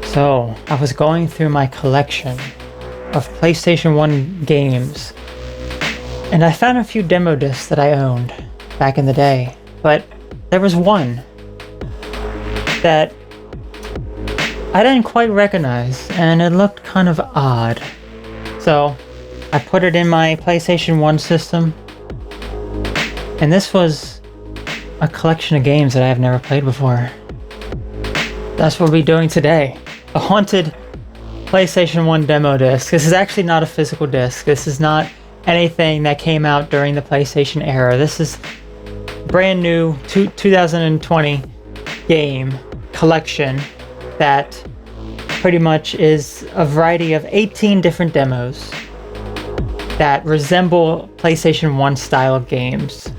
So, I was going through my collection of PlayStation 1 games, and I found a few demo discs that I owned back in the day, but there was one that I didn't quite recognize, and it looked kind of odd. So, I put it in my PlayStation 1 system, and this was a collection of games that I have never played before. That's what we'll be doing today. A haunted PlayStation 1 demo disc. This is actually not a physical disc. This is not anything that came out during the PlayStation era. This is brand new 2020 game collection that pretty much is a variety of 18 different demos that resemble PlayStation 1 style games.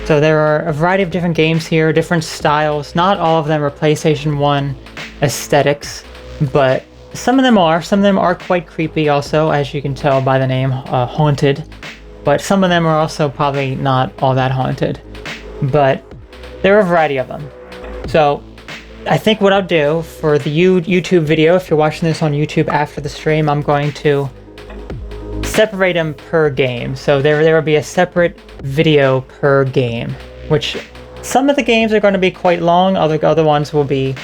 So there are a variety of different games here, different styles. Not all of them are PlayStation 1 aesthetics, but some of them are. Some of them are quite creepy also, as you can tell by the name, Haunted. But some of them are also probably not all that haunted. But there are a variety of them. So I think what I'll do for the YouTube video, if you're watching this on YouTube after the stream, I'm going to separate them per game. So there will be a separate video per game, which some of the games are going to be quite long, other ones will be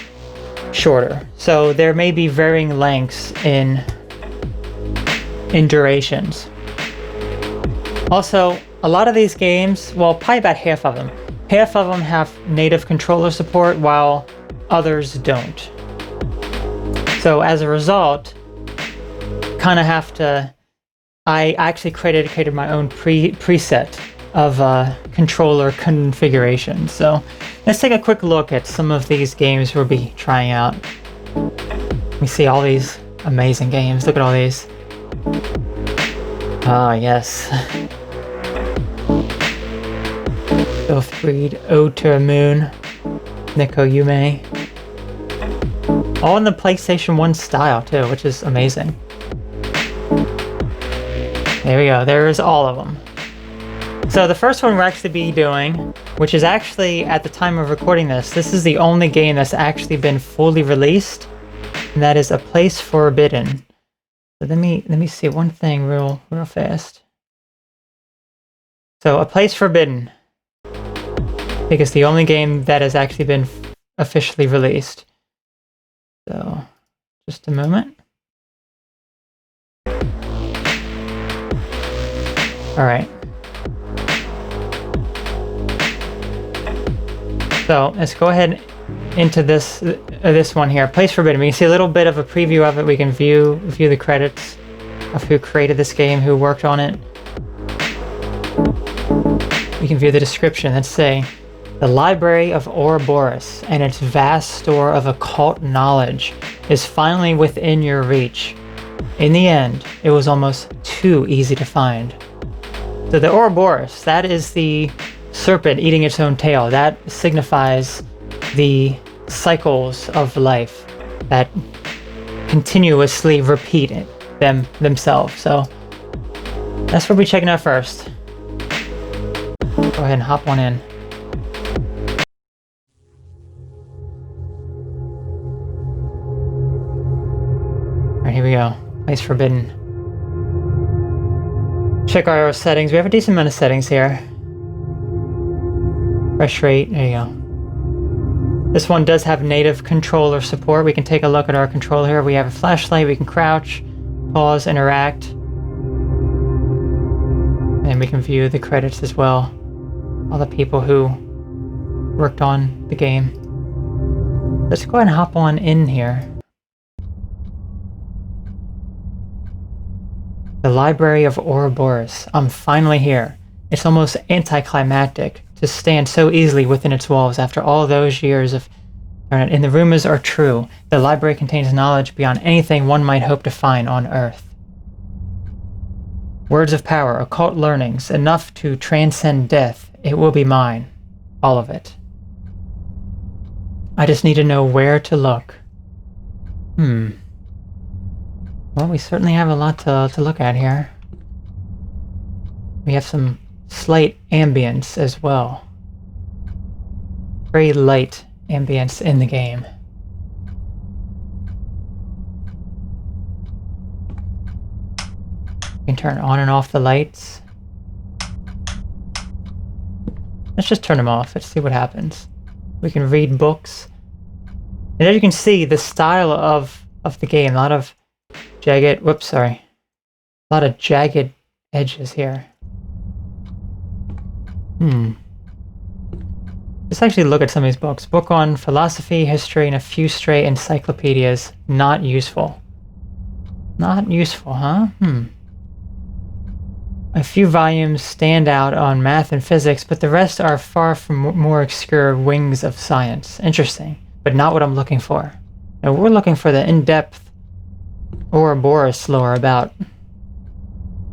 shorter. So there may be varying lengths in durations. Also, a lot of these games, well, probably about half of them have native controller support while others don't. So as a result, kind of have to, I actually created my own preset of controller configuration. So let's take a quick look at some of these games we'll be trying out. We see all these amazing games. Look at all these. Ah, yes. Ghost Breed, Ode to a Moon, Nico Yume. All in the PlayStation 1 style too, which is amazing. There we go, there's all of them. So the first one we're actually be doing, which is actually, at the time of recording this is the only game that's actually been fully released, and that is A Place Forbidden. So let me see one thing real fast. So A Place Forbidden, I think it's the only game that has actually been officially released. So, just a moment. Alright. So, let's go ahead into this one here, Place Forbidden. We can see a little bit of a preview of it. We can view the credits of who created this game, who worked on it. We can view the description. Let's say, the library of Ouroboros and its vast store of occult knowledge is finally within your reach. In the end, it was almost too easy to find. So the Ouroboros, that is the serpent eating its own tail. That signifies the cycles of life that continuously repeat themselves. So that's what we're checking out first. Go ahead and hop on in. Alright, here we go. Place Forbidden. Check our settings. We have a decent amount of settings here. Refresh rate, there you go. This one does have native controller support. We can take a look at our controller here. We have a flashlight, we can crouch, pause, interact. And we can view the credits as well. All the people who worked on the game. Let's go ahead and hop on in here. The Library of Ouroboros. I'm finally here. It's almost anticlimactic to stand so easily within its walls after all those years of... And the rumors are true. The library contains knowledge beyond anything one might hope to find on Earth. Words of power, occult learnings, enough to transcend death. It will be mine. All of it. I just need to know where to look. Well, we certainly have a lot to look at here. We have some slight ambience as well. Very light ambience in the game. We can turn on and off the lights. Let's just turn them off. Let's see what happens. We can read books. And as you can see, the style of the game, a lot of jagged, a lot of jagged edges here. Let's actually look at some of these books. Book on philosophy, history, and a few stray encyclopedias. Not useful. Not useful, huh? A few volumes stand out on math and physics, but the rest are far from more obscure wings of science. Interesting, but not what I'm looking for. Now, we're looking for the in-depth ouroboros lore about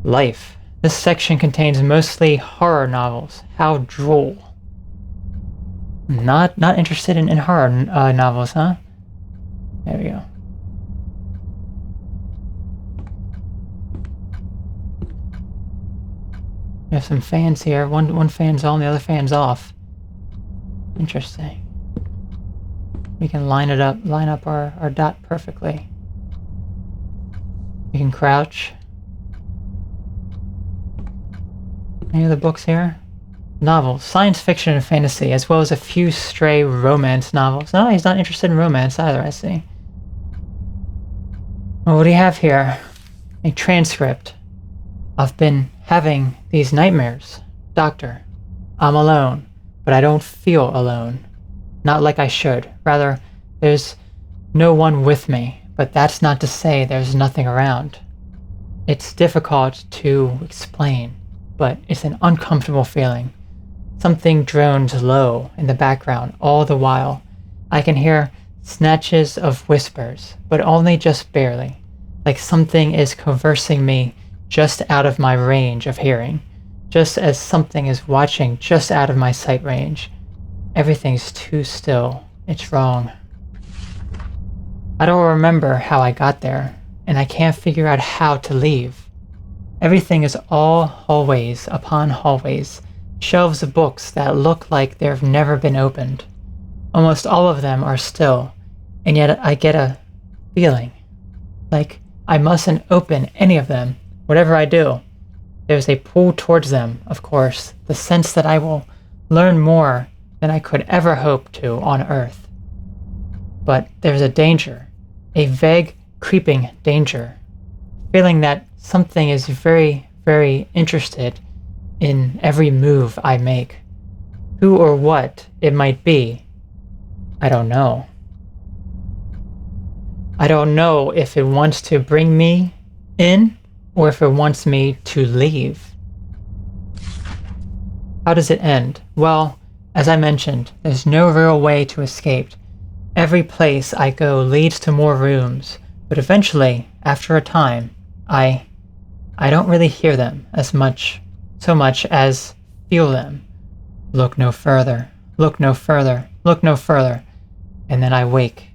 life. This section contains mostly horror novels. How droll. Not interested in horror novels, huh? There we go. We have some fans here. One fan's on, the other fan's off. Interesting. We can line up our dot perfectly. We can crouch. Any other books here? Novels, science fiction and fantasy, as well as a few stray romance novels. No, he's not interested in romance either, I see. Well, what do you have here? A transcript. I've been having these nightmares. Doctor, I'm alone, but I don't feel alone. Not like I should. Rather, there's no one with me, but that's not to say there's nothing around. It's difficult to explain, but it's an uncomfortable feeling. Something drones low in the background all the while. I can hear snatches of whispers, but only just barely, like something is conversing me just out of my range of hearing, just as something is watching just out of my sight range. Everything's too still. It's wrong. I don't remember how I got there, and I can't figure out how to leave. Everything is all hallways upon hallways, shelves of books that look like they've never been opened. Almost all of them are still, and yet I get a feeling like I mustn't open any of them, whatever I do. There's a pull towards them, of course, the sense that I will learn more than I could ever hope to on Earth. But there's a danger, a vague, creeping danger, feeling that something is very, very interested in every move I make. Who or what it might be, I don't know. I don't know if it wants to bring me in or if it wants me to leave. How does it end? Well, as I mentioned, there's no real way to escape. Every place I go leads to more rooms, but eventually, after a time, I don't really hear them so much as feel them. Look no further, look no further, look no further, and then I wake.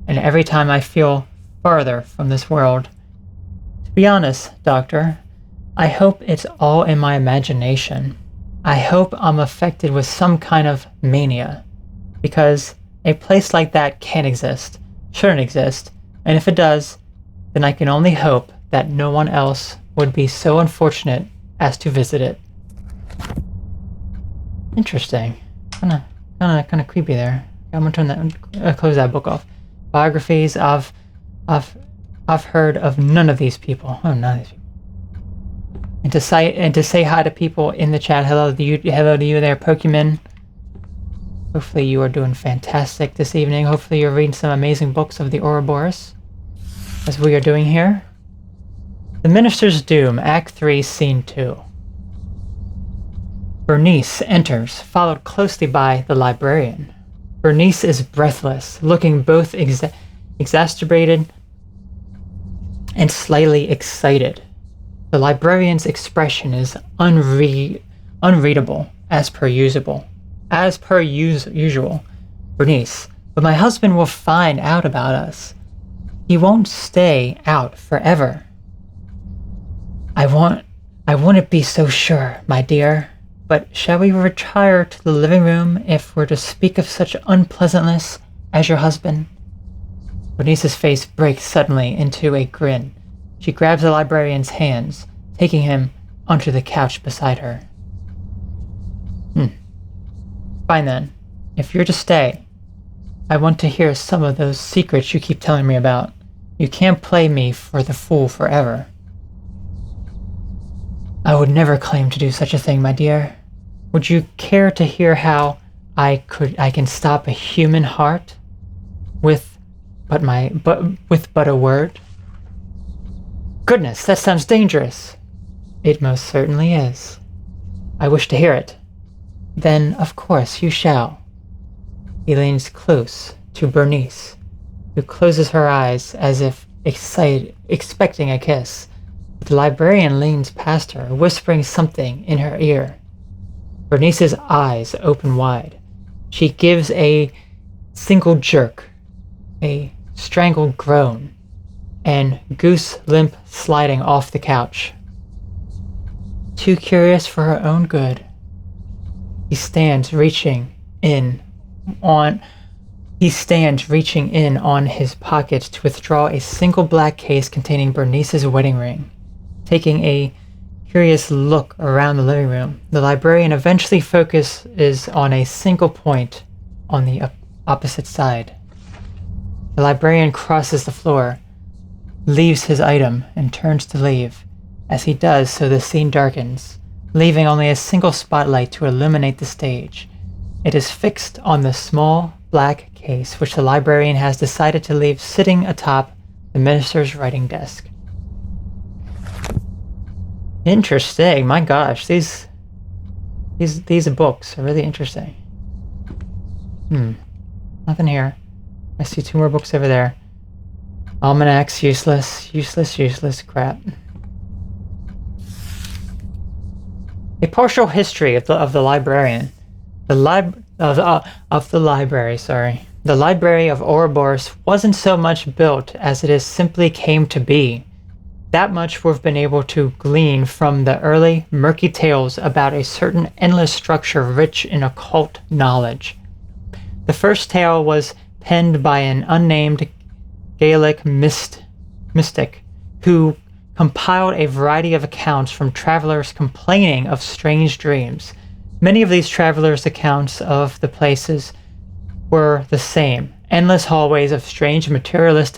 And every time I feel farther from this world. To be honest, Doctor, I hope it's all in my imagination. I hope I'm affected with some kind of mania, because a place like that can't exist, shouldn't exist, and if it does, then I can only hope that no one else would be so unfortunate as to visit it. Interesting. Kind of creepy there. I'm gonna close that book off. Biographies. I've heard of none of these people. Oh, none of these people. And to say hi to people in the chat. Hello to you there, Pokemon. Hopefully you are doing fantastic this evening. Hopefully you're reading some amazing books of the Ouroboros, as we are doing here. The Minister's Doom, Act 3, Scene 2. Bernice enters, followed closely by the librarian. Bernice is breathless, looking both exacerbated and slightly excited. The librarian's expression is unreadable, as per usual. Bernice, but my husband will find out about us. He won't stay out forever. I wouldn't be so sure, my dear. But shall we retire to the living room if we're to speak of such unpleasantness as your husband? Bernice's face breaks suddenly into a grin. She grabs the librarian's hands, taking him onto the couch beside her. Fine then. If you're to stay, I want to hear some of those secrets you keep telling me about. You can't play me for the fool forever. I would never claim to do such a thing, my dear. Would you care to hear how I can stop a human heart with but a word? Goodness, that sounds dangerous. It most certainly is. I wish to hear it. Then, of course, you shall. He leans close to Bernice, who closes her eyes as if expecting a kiss. The librarian leans past her, whispering something in her ear. Bernice's eyes open wide. She gives a single jerk, a strangled groan, and goose limp sliding off the couch. Too curious for her own good, he stands reaching in on his pocket to withdraw a single black case containing Bernice's wedding ring. Taking a curious look around the living room, the librarian eventually focuses on a single point on the opposite side. The librarian crosses the floor, leaves his item, and turns to leave. As he does so, the scene darkens, leaving only a single spotlight to illuminate the stage. It is fixed on the small black case which the librarian has decided to leave sitting atop the minister's writing desk. Interesting. My gosh, these books are really interesting. Nothing here. I see 2 more books over there. Almanacs, useless crap. A partial history of the librarian. The library, sorry. The Library of Ouroboros wasn't so much built as it is simply came to be. That much we've been able to glean from the early murky tales about a certain endless structure rich in occult knowledge. The first tale was penned by an unnamed Gaelic mystic who compiled a variety of accounts from travelers complaining of strange dreams. Many of these travelers' accounts of the places were the same: endless hallways of strange materials,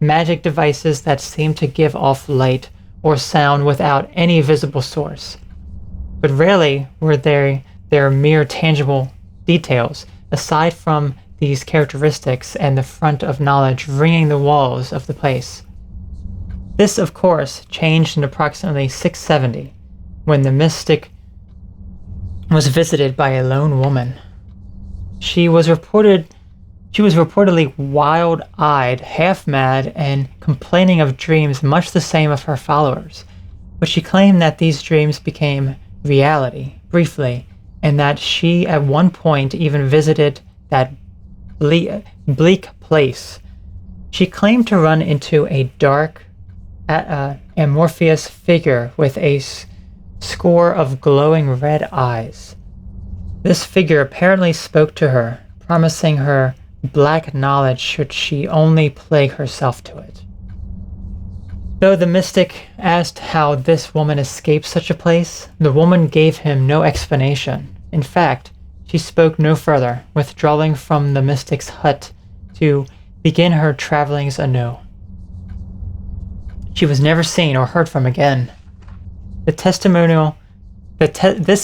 magic devices that seemed to give off light or sound without any visible source. But rarely were their mere tangible details, aside from these characteristics and the front of knowledge ringing the walls of the place. This, of course, changed in approximately 670, when the mystic was visited by a lone woman. She was reportedly wild-eyed, half-mad, and complaining of dreams much the same of her followers. But she claimed that these dreams became reality, briefly, and that she at one point even visited that bleak place. She claimed to run into a dark, amorphous figure with a score of glowing red eyes. This figure apparently spoke to her, promising her black knowledge should she only plague herself to it. Though the mystic asked how this woman escaped such a place, the woman gave him no explanation. In fact, she spoke no further, withdrawing from the mystic's hut to begin her travelings anew. She was never seen or heard from again. This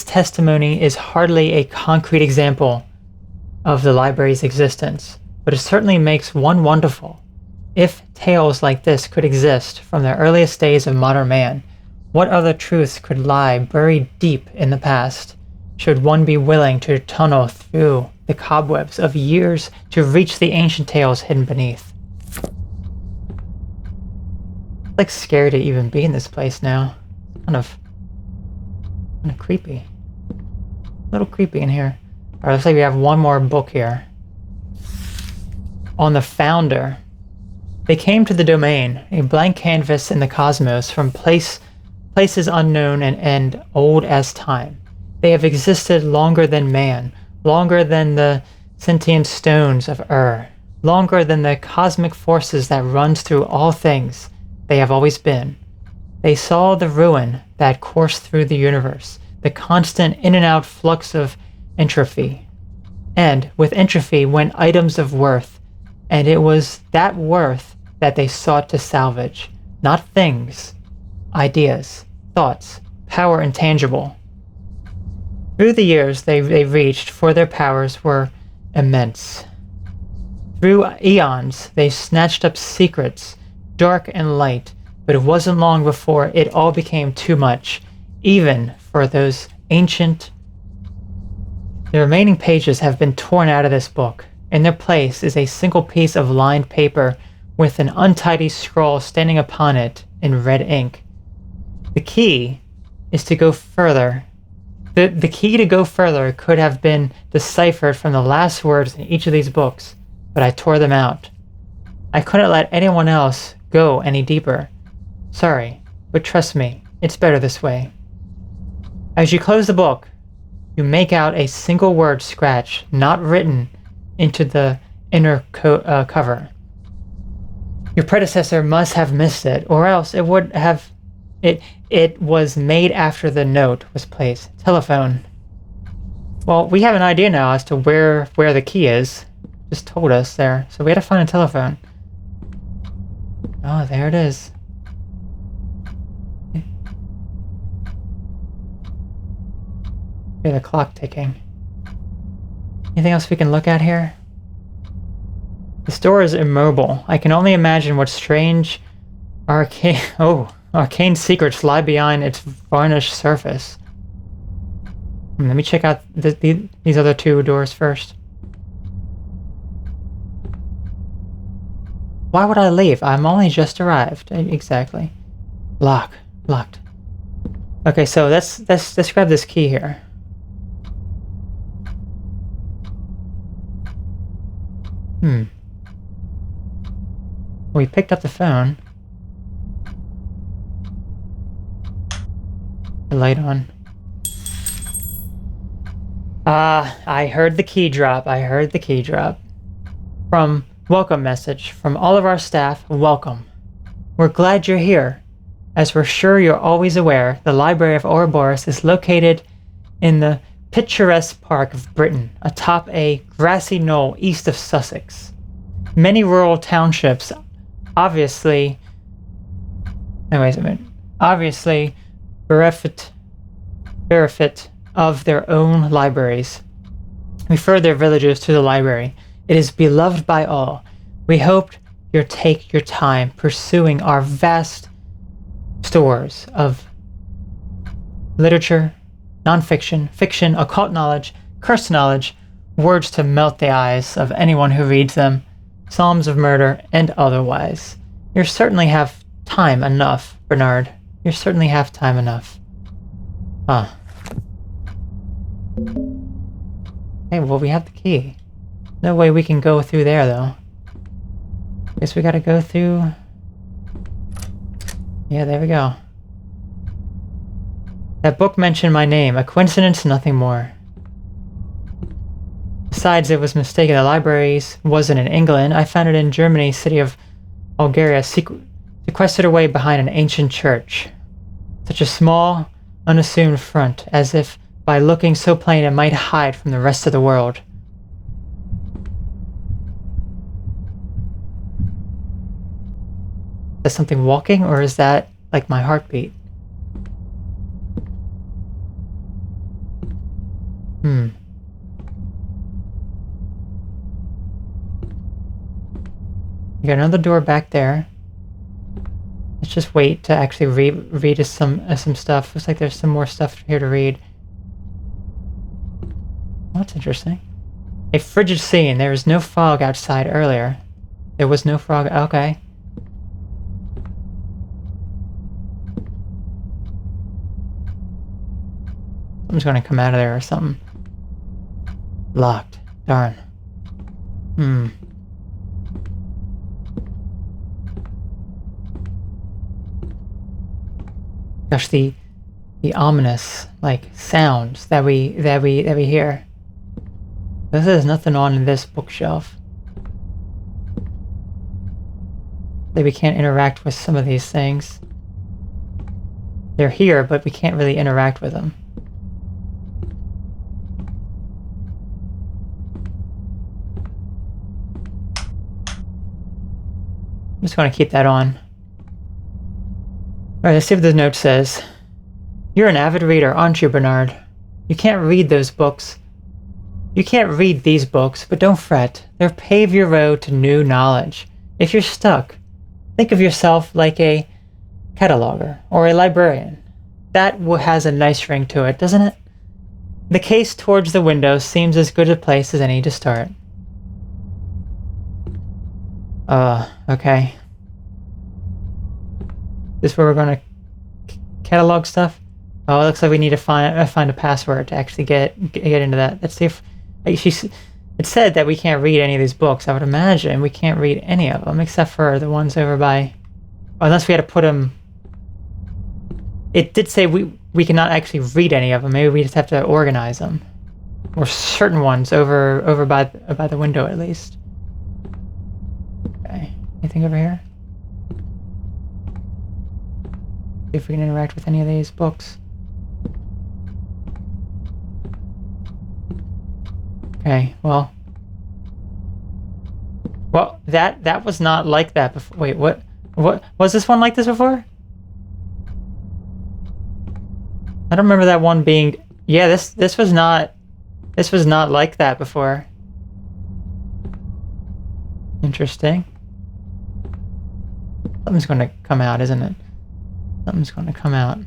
testimony is hardly a concrete example of the library's existence, but it certainly makes one wonderful. If tales like this could exist from the earliest days of modern man, what other truths could lie buried deep in the past, should one be willing to tunnel through the cobwebs of years to reach the ancient tales hidden beneath? I'm like scared to even be in this place now. Kind of creepy. A little creepy in here. Alright, looks like we have one more book here. On the Founder. They came to the domain, a blank canvas in the cosmos from places unknown and old as time. They have existed longer than man, longer than the sentient stones of Ur, longer than the cosmic forces that runs through all things. they have always been. They saw the ruin that coursed through the universe, the constant in and out flux of entropy. And with entropy went items of worth, and it was that worth that they sought to salvage. Not things, ideas, thoughts, power intangible. Through the years they reached, for their powers were immense. Through eons they snatched up secrets, dark and light, but it wasn't long before it all became too much, even for those ancient. The remaining pages have been torn out of this book. In their place is a single piece of lined paper with an untidy scroll standing upon it in red ink. The key is to go further. The key to go further could have been deciphered from the last words in each of these books, but I tore them out. I couldn't let anyone else go any deeper. Sorry, but trust me, it's better this way. As you close the book, you make out a single word scratch, not written, into the inner cover. Your predecessor must have missed it, or else it would have. It was made after the note was placed. Telephone. Well, we have an idea now as to where the key is. Just told us there, so we had to find a telephone. Oh, there it is. Hear the clock ticking. Anything else we can look at here? This door is immobile. I can only imagine what strange arcane secrets lie behind its varnished surface. Let me check out these other two doors first. Why would I leave? I'm only just arrived. Exactly. Locked. Okay, so let's grab this key here. We picked up the phone. The light on. I heard the key drop. From welcome message from all of our staff. Welcome. We're glad you're here. As we're sure you're always aware, the Library of Ouroboros is located in the picturesque park of Britain, atop a grassy knoll east of Sussex. Many rural townships obviously bereft of their own libraries. Refer their villagers to the library. It is beloved by all. We hope you'll take your time pursuing our vast stores of literature, non-fiction, fiction, occult knowledge, cursed knowledge, words to melt the eyes of anyone who reads them, psalms of murder, and otherwise. You certainly have time enough, Bernard. You certainly have time enough. Huh. Hey, well, we have the key. No way we can go through there, though. Guess we gotta go through. Yeah, there we go. That book mentioned my name. A coincidence, nothing more. Besides, it was mistaken. The library wasn't in England. I found it in Germany, city of Bulgaria, sequestered away behind an ancient church. Such a small, unassuming front, as if by looking so plain it might hide from the rest of the world. Is that something walking, or is that like my heartbeat? We got another door back there. Let's just wait to actually read us some stuff. Looks like there's some more stuff here to read. Oh, that's interesting. A frigid scene. There was no fog outside earlier. There was no fog. Okay. Something's gonna come out of there or something. Locked. Darn. Gosh, the ominous sounds that we hear. There's nothing on in this bookshelf. That we can't interact with some of these things. They're here, but we can't really interact with them. I'm just going to keep that on. Alright, let's see what the note says. You're an avid reader, aren't you, Bernard? You can't read those books. You can't read these books, but don't fret. They'll pave your road to new knowledge. If you're stuck, think of yourself like a cataloger or a librarian. That has a nice ring to it, doesn't it? The case towards the window seems as good a place as any to start. Okay. This is where we're gonna catalog stuff? Oh, it looks like we need to find a password to actually get into that. Let's see if... It said that we can't read any of these books. I would imagine we can't read any of them, except for the ones over by... Unless we had to put them... It did say we cannot actually read any of them. Maybe we just have to organize them. Or certain ones over by the window, at least. Okay. Anything over here? See if we can interact with any of these books. Okay, well, that was not like that before. Wait, what was this one like this before? I don't remember that one being. Yeah, this was not like that before. Interesting. Something's going to come out, isn't it? Something's going to come out.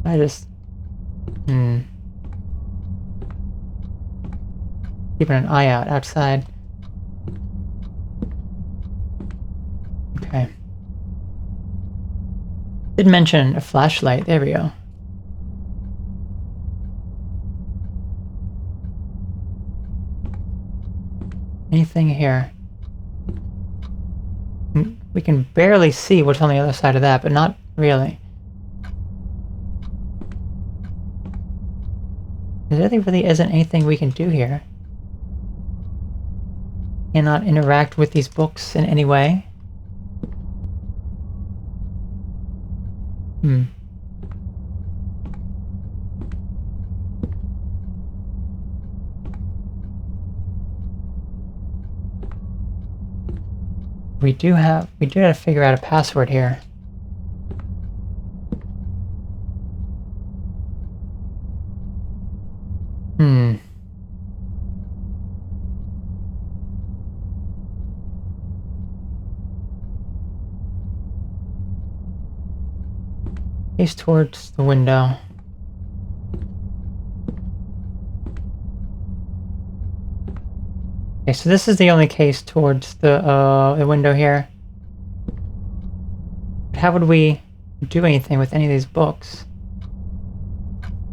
I just... Keeping an eye out outside. Okay. Did mention a flashlight. There we go. Anything here? We can barely see what's on the other side of that, but not really. There really isn't anything we can do here. Cannot interact with these books in any way. We do have to figure out a password here. Face towards the window. Okay, so this is the only case towards the window here. But how would we do anything with any of these books?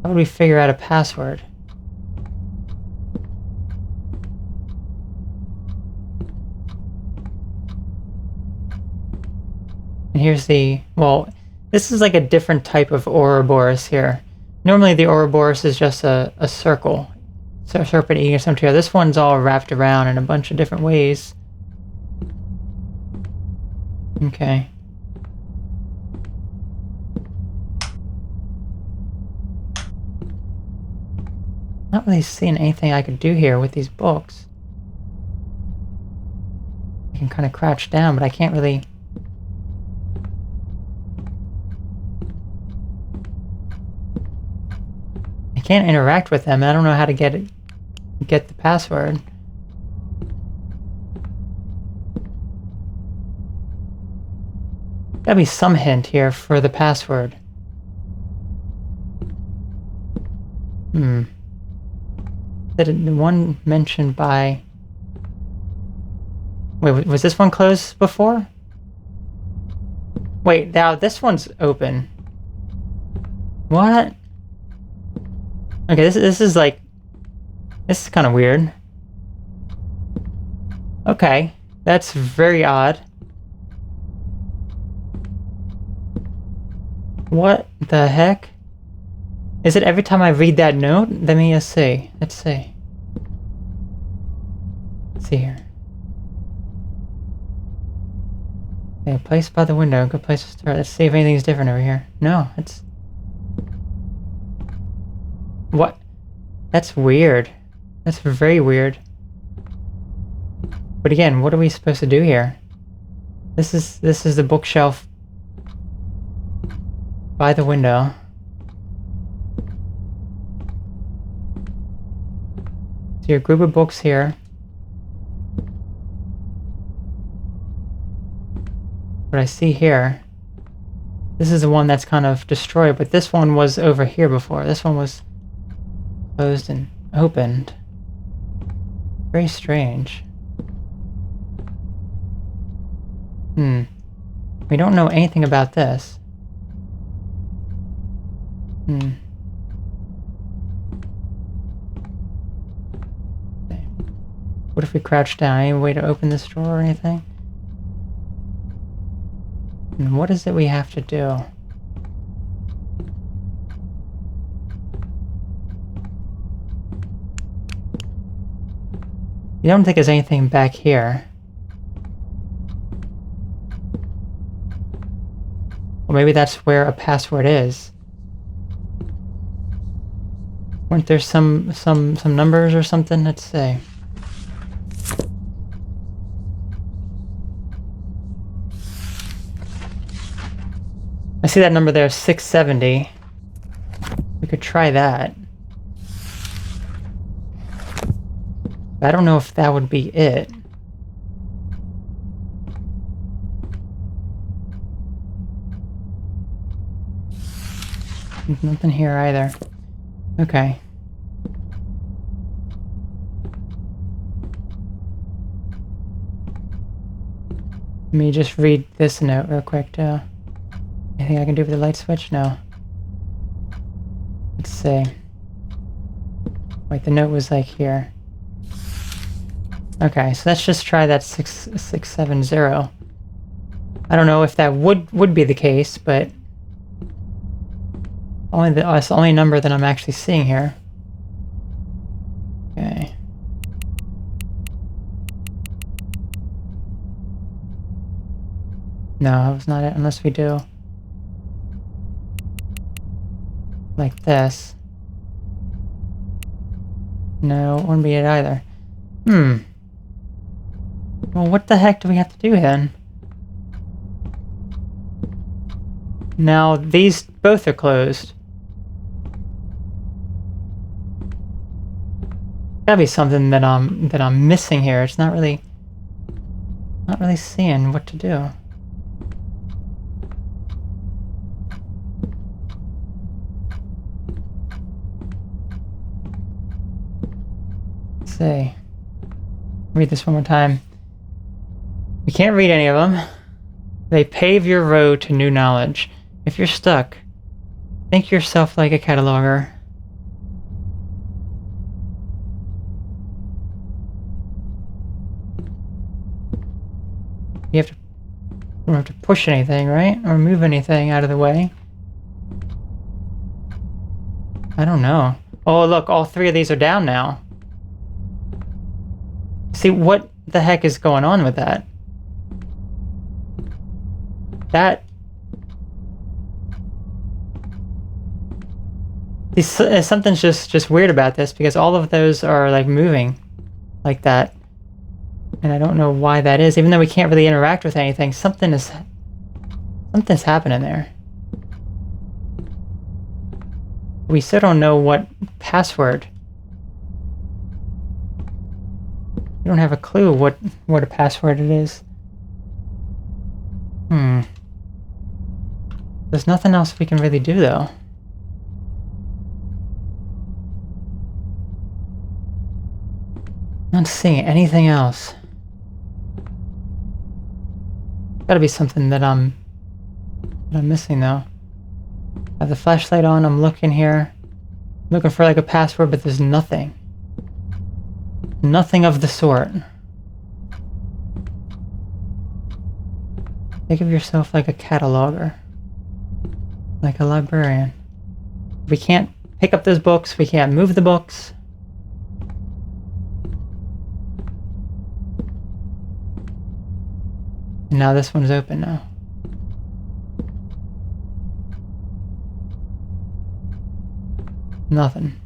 How would we figure out a password? And here's the... well, this is like a different type of ouroboros here. Normally the ouroboros is just a circle. So serpent eating some tail. This one's all wrapped around in a bunch of different ways. Okay. Not really seeing anything I could do here with these books. I can kind of crouch down, but I can't really... I can't interact with them. I don't know how to get the password. Gotta be some hint here for the password. The one mentioned by... Wait, was this one closed before? Wait, now this one's open. What? Okay, this is like... This is kind of weird. Okay, that's very odd. What the heck? Is it every time I read that note? Let me just see. Let's see. Let's see here. Okay, place by the window. Good place to start. Let's see if anything's different over here. No, it's... What? That's weird. That's very weird. But again, what are we supposed to do here? This is the bookshelf by the window. So your group of books here. What I see here, this is the one that's kind of destroyed, but this one was over here before. This one was closed and opened. Very strange. We don't know anything about this. Okay. What if we crouch down? Any way to open this door or anything? And what is it we have to do? You don't think there's anything back here? Or maybe that's where a password is. Weren't there some numbers or something? Let's see. I see that number there, 670. We could try that. But I don't know if that would be it. There's nothing here either. Okay. Let me just read this note real quick too. Anything I can do with the light switch? No. Let's see. Wait, the note was like here. Okay, so let's just try that 6670. I don't know if that would be the case, but it's the only number that I'm actually seeing here. Okay. No, that was not it, unless we do like this. No, it wouldn't be it either. Well, what the heck do we have to do then? Now, these both are closed. Gotta be something that I'm missing here. It's not really seeing what to do. Let's see. Read this one more time. We can't read any of them. They pave your road to new knowledge. If you're stuck, think yourself like a cataloger. You don't have to push anything, right? Or move anything out of the way. I don't know. Oh, look, all three of these are down now. See, what the heck is going on with that? Something's just weird about this, because all of those are like moving like that. And I don't know why that is. Even though we can't really interact with anything, something's happening there. We still don't know what password. We don't have a clue what a password it is. There's nothing else we can really do though. Not seeing anything else. Gotta be something that I'm missing though. I have the flashlight on, I'm looking here. I'm looking for like a password, but there's nothing. Nothing of the sort. Think of yourself like a cataloger. Like a librarian. We can't pick up those books, we can't move the books. And now this one's open now. Nothing.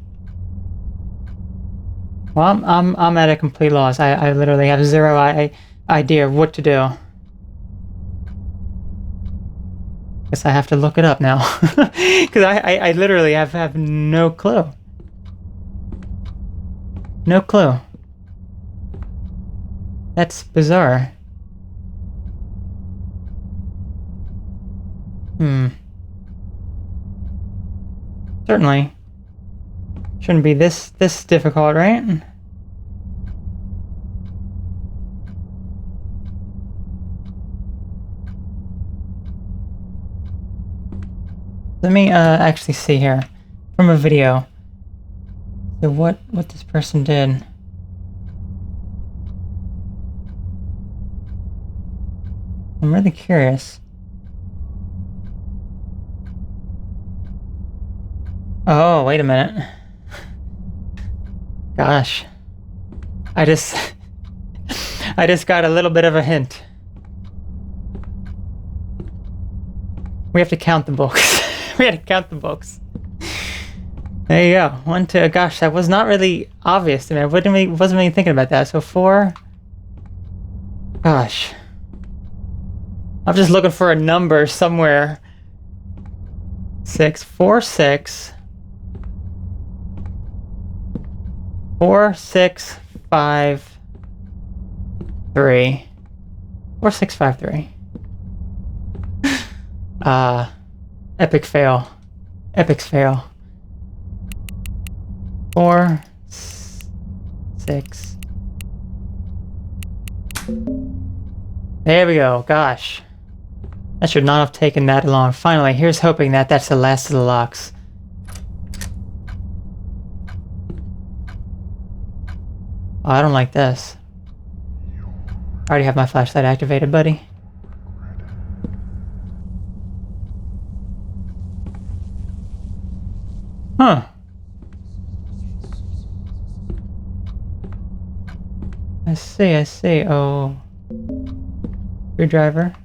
Well, I'm at a complete loss. I literally have zero idea of what to do. Guess I have to look it up now. Because I literally have no clue. No clue. That's bizarre. Certainly. Shouldn't be this difficult, right? Let me actually see here from a video. So what this person did. I'm really curious. Oh, wait a minute. Gosh. I just got a little bit of a hint. We have to count the books. We had to count the books. There you go. 1, 2. Gosh, that was not really obvious to me. I wasn't really thinking about that. So 4. Gosh. I'm just looking for a number somewhere. 6, 4, 6. 4, 6, 5, 3. 4, 6, 5, 3. Epic fail. Epic fail. 4, 6. There we go. Gosh. That should not have taken that long. Finally, here's hoping that that's the last of the locks. Oh, I don't like this. I already have my flashlight activated, buddy. Huh. I see. Oh. Screwdriver.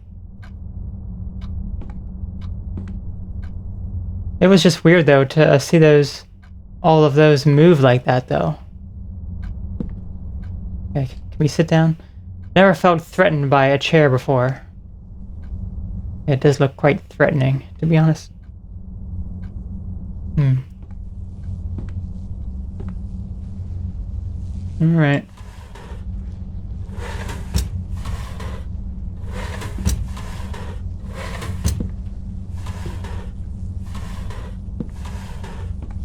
It was just weird, though, to see all of those move like that, though. Okay, can we sit down? Never felt threatened by a chair before. It does look quite threatening, to be honest. Alright.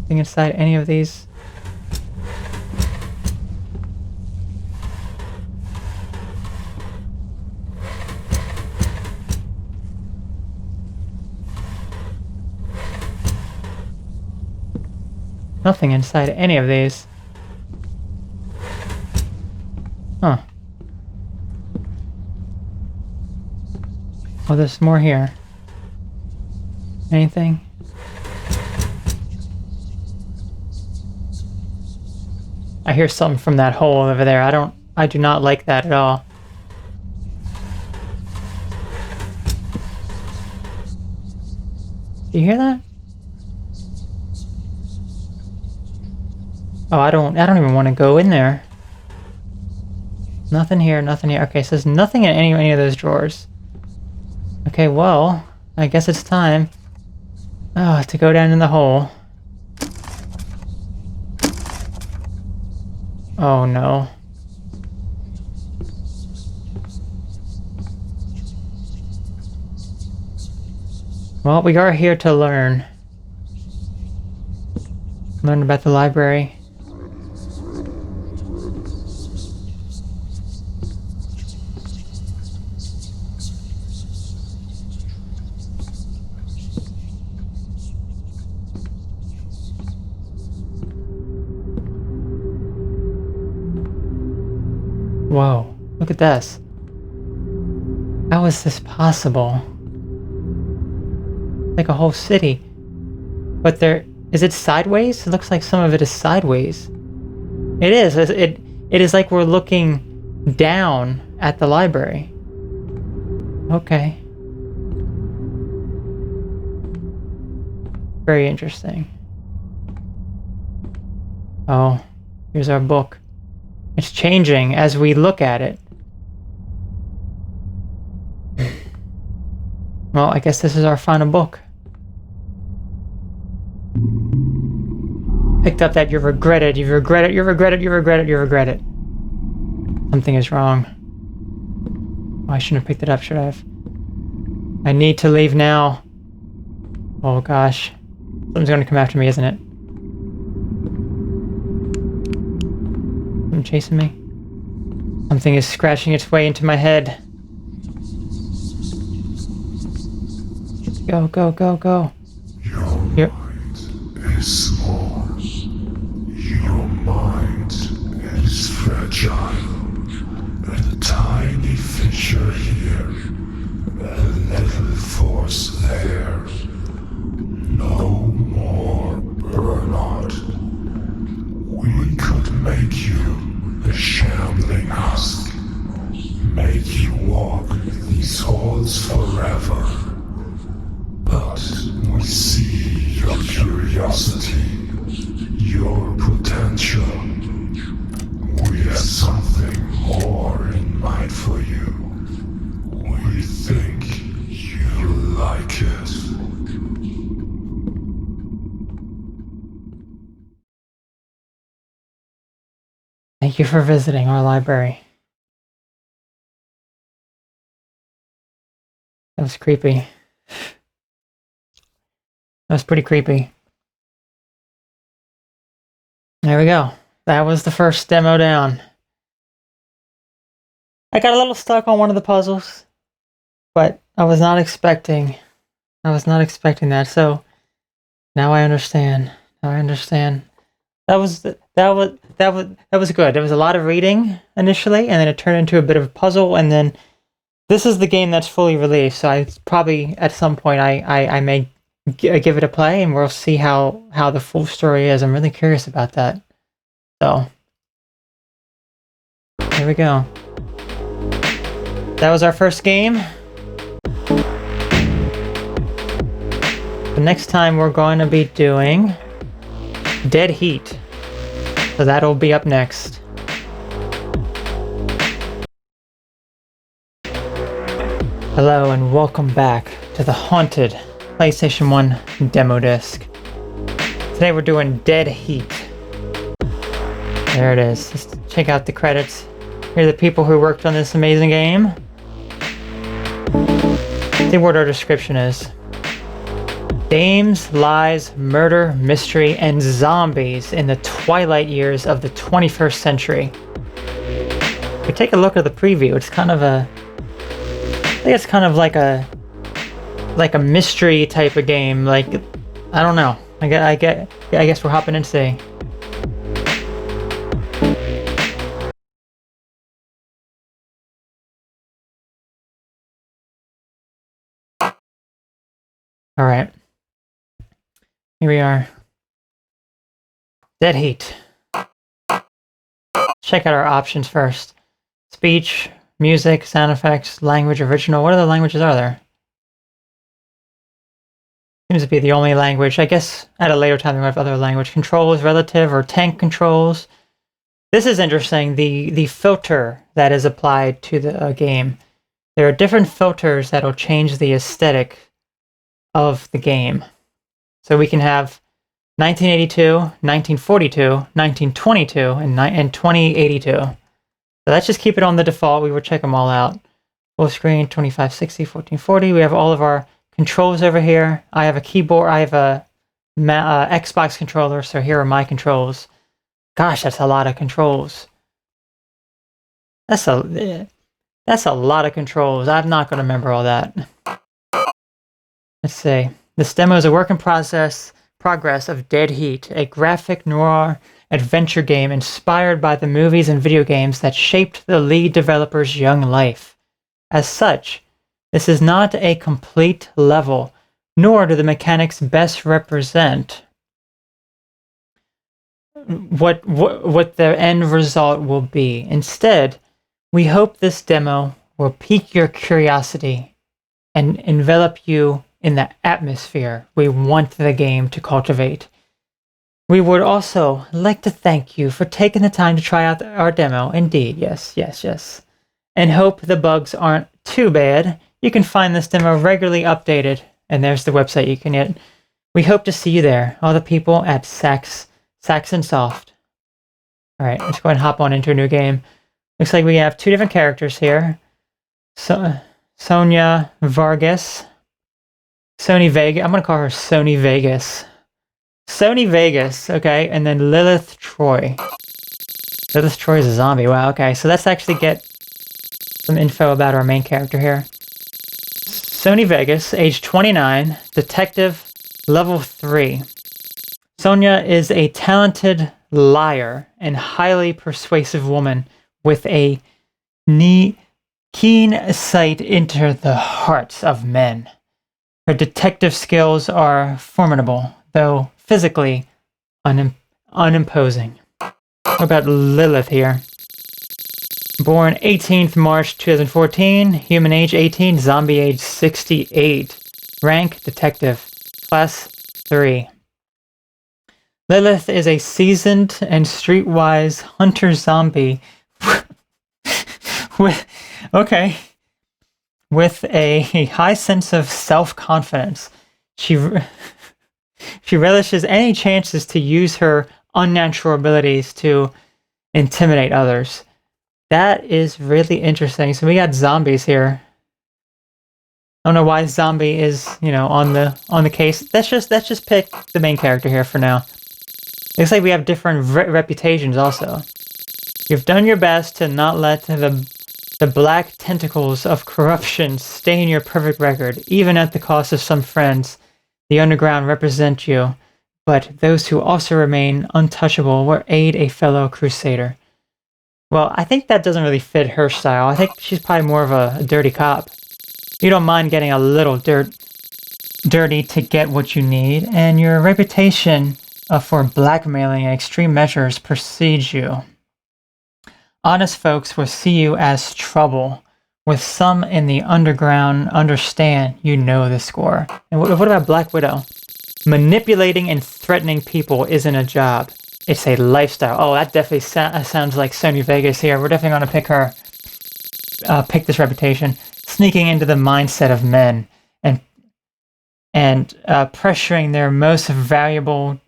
Nothing inside any of these. Nothing inside any of these. Huh. Oh, there's more here. Anything? I hear something from that hole over there. I do not like that at all. Do you hear that? Oh, I don't even want to go in there. Nothing here, nothing here. Okay, so there's nothing in any of those drawers. Okay, well, I guess it's time to go down in the hole. Oh no. Well, we are here to learn. Learn about the library. Whoa, look at this. How is this possible? Like a whole city. But is it sideways? It looks like some of it is sideways. It is. It is like we're looking down at the library. Okay. Very interesting. Oh, here's our book. It's changing as we look at it. Well, I guess this is our final book. Picked up that you regret it, you regret it, you regret it, you regret it, you regret it. Something is wrong. Oh, I shouldn't have picked it up, should I have? I need to leave now. Oh gosh. Something's gonna come after me, isn't it? Something chasing me? Something is scratching its way into my head. Go, go, go, go. Your mind is small. Your mind is fragile. A tiny fissure here, a little force there. No more, Bernard. We could make you a shambling husk, make you walk these halls forever. But we see your curiosity, your potential. We have something more in mind for you. We think you'll like it. Thank you for visiting our library. That was creepy. That was pretty creepy. There we go. That was the first demo down. I got a little stuck on one of the puzzles, but I was not expecting that. So now I understand. Now I understand. That was good. There was a lot of reading initially, and then it turned into a bit of a puzzle, and then this is the game that's fully released. So I probably at some point I may give it a play, and we'll see how the full story is. I'm really curious about that. So here we go. That was our first game. The next time we're going to be doing Dead Heat. So that'll be up next. Hello and welcome back to the haunted PlayStation 1 demo disc. Today we're doing Dead Heat. There it is. Let's check out the credits. Here are the people who worked on this amazing game. See what our description is. Games, lies, murder, mystery, and zombies in the twilight years of the 21st century. If we take a look at the preview, it's kind of I think it's kind of like a mystery type of game. Like, I don't know. I guess we're hopping in today. All right. Here we are. Dead Heat. Check out our options first. Speech, music, sound effects, language, original. What other languages are there? Seems to be the only language. I guess at a later time we might have other language. Controls, relative, or tank controls. This is interesting. The filter that is applied to the game. There are different filters that'll change the aesthetic of the game. So we can have 1982, 1942, 1922, and 2082. So let's just keep it on the default. We will check them all out. Full screen, 2560, 1440. We have all of our controls over here. I have a keyboard. I have a Xbox controller. So here are my controls. Gosh, that's a lot of controls. That's a lot of controls. I'm not going to remember all that. Let's see. This demo is a work in progress of Dead Heat, a graphic noir adventure game inspired by the movies and video games that shaped the lead developer's young life. As such, this is not a complete level, nor do the mechanics best represent what the end result will be. Instead, we hope this demo will pique your curiosity and envelop you in the atmosphere we want the game to cultivate. We would also like to thank you for taking the time to try out our demo. Indeed, yes, yes, yes. And hope the bugs aren't too bad. You can find this demo regularly updated, and there's the website you can hit. We hope to see you there, all the people at Saxon Soft. Alright, let's go ahead and hop on into a new game. Looks like we have two different characters here. Sonia Vargas. Sony Vegas. I'm going to call her Sony Vegas. Sony Vegas, okay, and then Lilith Troy. Lilith Troy is a zombie. Wow, okay, so let's actually get some info about our main character here. Sony Vegas, age 29, detective, level 3. Sonia is a talented liar and highly persuasive woman with a keen sight into the hearts of men. Her detective skills are formidable, though physically unimposing. What about Lilith here? Born 18th March 2014, human age 18, zombie age 68. Rank detective, class 3. Lilith is a seasoned and streetwise hunter zombie with a high sense of self-confidence. She relishes any chances to use her unnatural abilities to intimidate others. That is really interesting. So we got zombies here. I don't know why zombie is, on the case. Let's just pick the main character here for now. Looks like we have different reputations also. You've done your best to not let the black tentacles of corruption stain your perfect record, even at the cost of some friends. The underground represent you, but those who also remain untouchable will aid a fellow crusader. Well, I think that doesn't really fit her style. I think she's probably more of a dirty cop. You don't mind getting a little dirty to get what you need, and your reputation for blackmailing and extreme measures precedes you. Honest folks will see you as trouble. With some in the underground understand you know the score. And what about Black Widow? Manipulating and threatening people isn't a job. It's a lifestyle. Oh, that definitely sounds like Sony Vegas here. We're definitely going to pick her. Pick this reputation. Sneaking into the mindset of men and pressuring their most valuable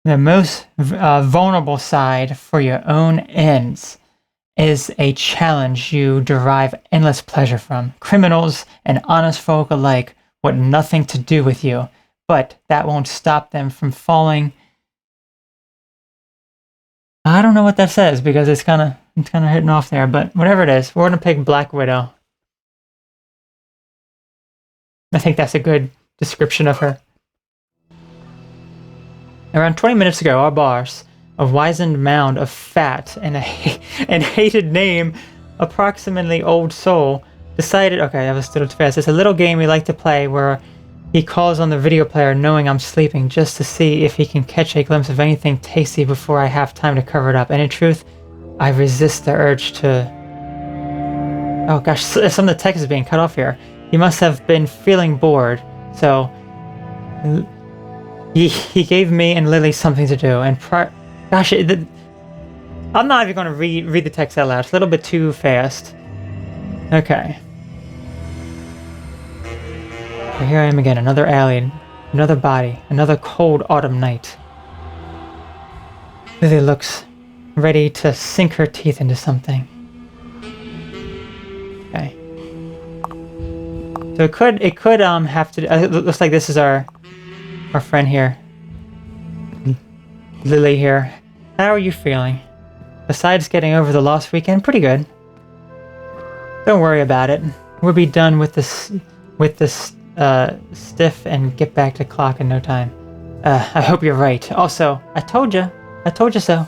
the most vulnerable side for your own ends is a challenge you derive endless pleasure from. Criminals and honest folk alike want nothing to do with you, but that won't stop them from falling. I don't know what that says because it's kind of hitting off there, but whatever it is, we're going to pick Black Widow. I think that's a good description of her. Around 20 minutes ago, our boss, a wizened mound of fat and hated name, approximately old soul, decided, okay, that was still too fast. It's a little game we like to play where he calls on the video player knowing I'm sleeping just to see if he can catch a glimpse of anything tasty before I have time to cover it up. And in truth, I resist the urge to... Oh gosh, some of the text is being cut off here. He must have been feeling bored, so... He gave me and Lily something to do, and gosh, I'm not even going to read the text out loud. It's a little bit too fast. Okay. So here I am again, another alien, another body, another cold autumn night. Lily looks ready to sink her teeth into something. Okay. So it could have to. It looks like this is our friend here, Lily here. How are you feeling? Besides getting over the lost weekend, pretty good. Don't worry about it. We'll be done with this stiff and get back to clock in no time. I hope you're right. Also, I told you so.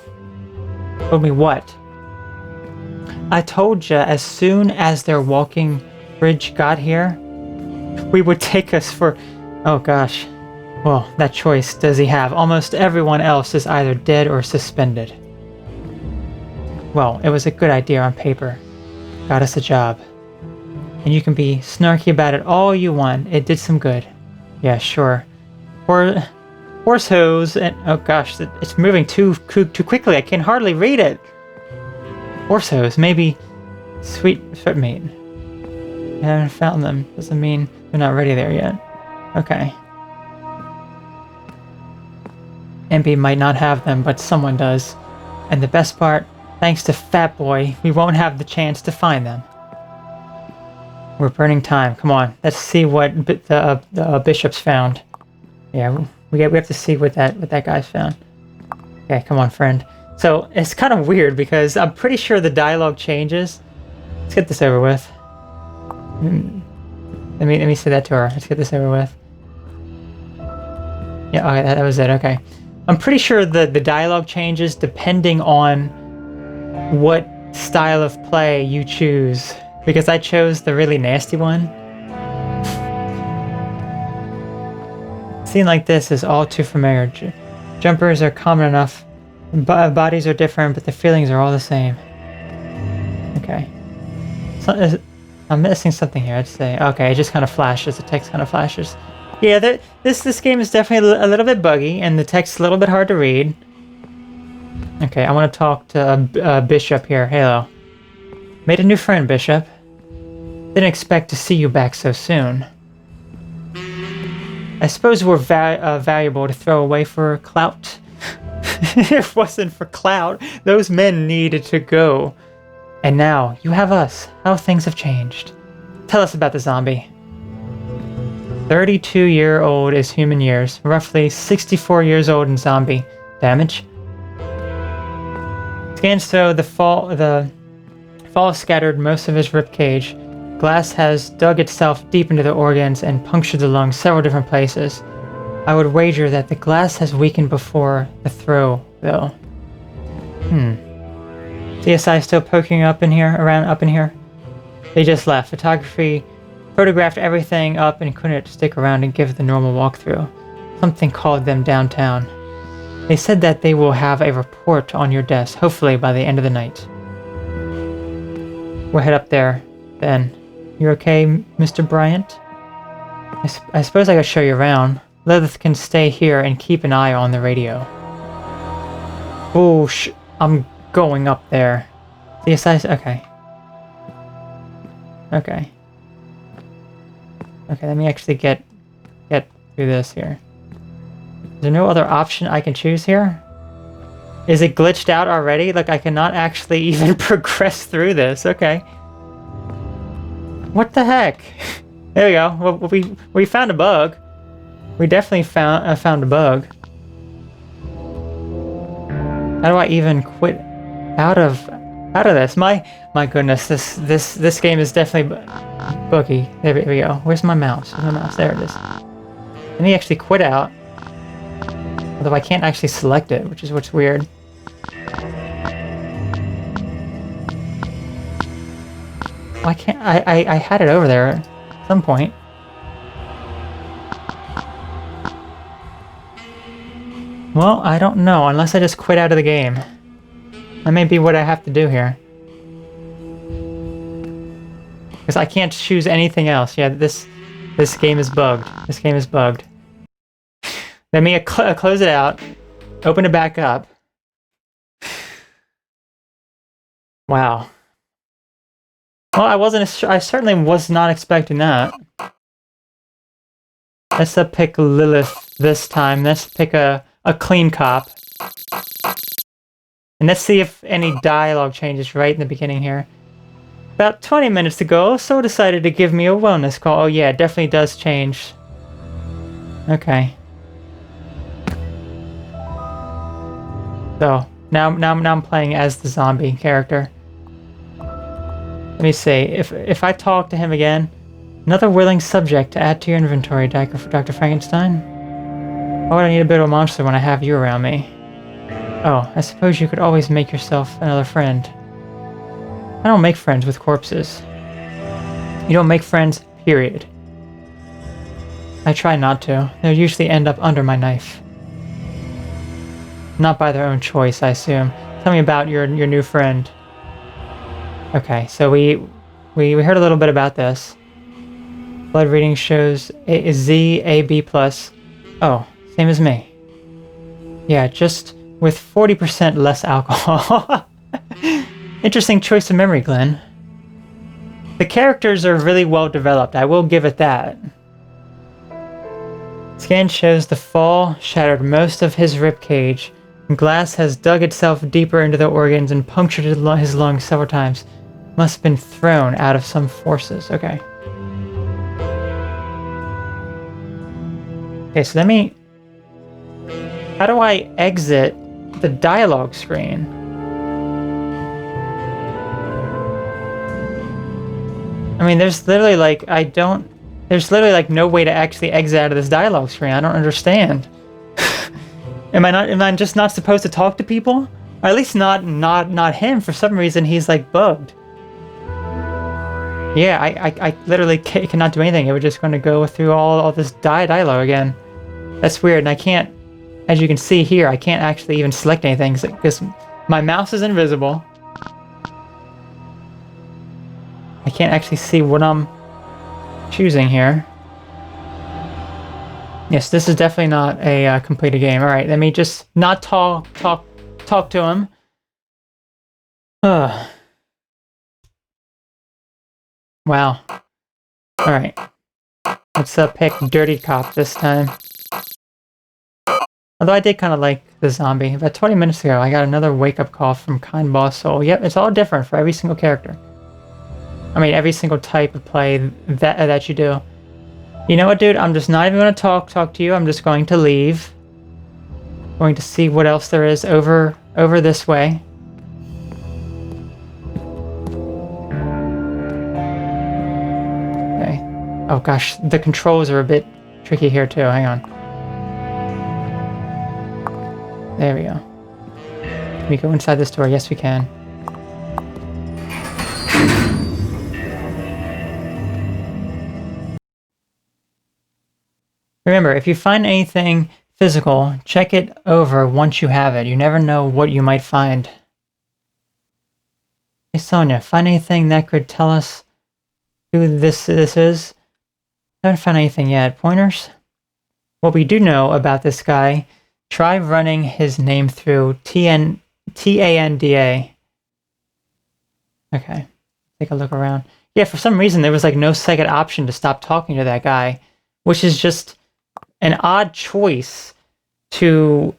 Told me what? I told you as soon as their walking bridge got here, we would take us for... Oh gosh. Well, that choice does he have. Almost everyone else is either dead or suspended. Well, it was a good idea on paper. Got us a job. and you can be snarky about it all you want. It did some good. Yeah, sure. Horse hose and oh gosh, it's moving too quickly. I can hardly read it. Horse hose, maybe sweet meat. I haven't found them. Doesn't mean they're not ready there yet. Okay. MP might not have them, but someone does. And the best part, thanks to Fat Boy, we won't have the chance to find them. We're burning time. Come on, let's see what the bishops found. Yeah, we have to see what that guy's found. Okay, come on, friend. So it's kind of weird because I'm pretty sure the dialogue changes. Let's get this over with. Let me say that to her. Let's get this over with. Yeah, okay, that was it. Okay. I'm pretty sure the dialogue changes depending on what style of play you choose. Because I chose the really nasty one. A scene like this is all too familiar. Jumpers are common enough. Bodies are different, but the feelings are all the same. Okay. So, I'm missing something here, I'd say. Okay, it just kind of flashes. The text kind of flashes. Yeah, this game is definitely a little bit buggy, and the text's a little bit hard to read. Okay, I want to talk to Bishop here. Hello. Made a new friend, Bishop. Didn't expect to see you back so soon. I suppose we're valuable to throw away for clout. If it wasn't for clout, those men needed to go. And now, you have us. How things have changed. Tell us about the zombie. 32-year-old is human years. Roughly 64 years old in zombie. Damage. Scans show the fall scattered most of his ribcage. Glass has dug itself deep into the organs and punctured the lungs several different places. I would wager that the glass has weakened before the throw, though. CSI still poking up in here? They just left. Photography photographed everything up and couldn't stick around and give the normal walkthrough. Something called them downtown. They said that they will have a report on your desk, hopefully by the end of the night. We'll head up there, then. You okay, Mr. Bryant? I suppose I could show you around. Lilith can stay here and keep an eye on the radio. Oh, I'm going up there. CSI, okay. Okay. Okay, let me actually get through this here. Is there no other option I can choose here? Is it glitched out already? Like I cannot actually even progress through this. Okay. What the heck? There we go. Well, we found a bug. We definitely found a bug. How do I even quit out of this? My goodness, this game is definitely buggy. There we go. Where's my mouse? There it is. Let me actually quit out. Although I can't actually select it, which is what's weird. Why can't I had it over there at some point. Well, I don't know, unless I just quit out of the game. That may be what I have to do here. Because I can't choose anything else. Yeah, this game is bugged. This game is bugged. Let me close it out. Open it back up. Wow. Well, I certainly was not expecting that. Let's pick Lilith this time. Let's pick a clean cop. And let's see if any dialogue changes right in the beginning here. About 20 minutes ago, So decided to give me a wellness call. Oh yeah, it definitely does change. Okay. So, now I'm playing as the zombie character. Let me see, if I talk to him again, another willing subject to add to your inventory, Dr. Frankenstein. Why would I need a bit of a monster when I have you around me? Oh, I suppose you could always make yourself another friend. I don't make friends with corpses. You don't make friends, period. I try not to. They'll usually end up under my knife. Not by their own choice, I assume. Tell me about your new friend. Okay, so we We heard a little bit about this. Blood reading shows Z, A, B plus. Oh, same as me. Yeah, just with 40% less alcohol. Interesting choice of memory, Glenn. The characters are really well developed, I will give it that. Scan shows the fall shattered most of his ribcage. Glass has dug itself deeper into the organs and punctured his lungs several times. Must have been thrown out of some forces. Okay. Okay, so let me... How do I exit the dialogue screen? I mean, there's literally like, there's literally like no way to actually exit out of this dialogue screen. I don't understand. Am I just not supposed to talk to people? Or at least not him. For some reason, he's like bugged. Yeah, I literally cannot do anything. We're just going to go through all this dialogue again. That's weird, and I can't, as you can see here, I can't actually even select anything because my mouse is invisible. I can't actually see what I'm choosing here. Yes, this is definitely not a completed game. All right, let me just not talk to him. Wow. All right. Let's pick Dirty Cop this time. Although I did kind of like the zombie. About 20 minutes ago, I got another wake-up call from Kind Boss Soul. Yep, it's all different for every single character. I mean, every single type of play that you do. You know what, dude? I'm just not even going to talk to you. I'm just going to leave. Going to see what else there is over this way. Okay. Oh gosh, the controls are a bit tricky here too. Hang on. There we go. Can we go inside this door? Yes, we can. Remember, if you find anything physical, check it over once you have it. You never know what you might find. Hey Sonia, find anything that could tell us who this is? Haven't found anything yet. Pointers? What we do know about this guy, try running his name through TANDA. Okay, take a look around. Yeah, for some reason there was like no second option to stop talking to that guy, which is just an odd choice to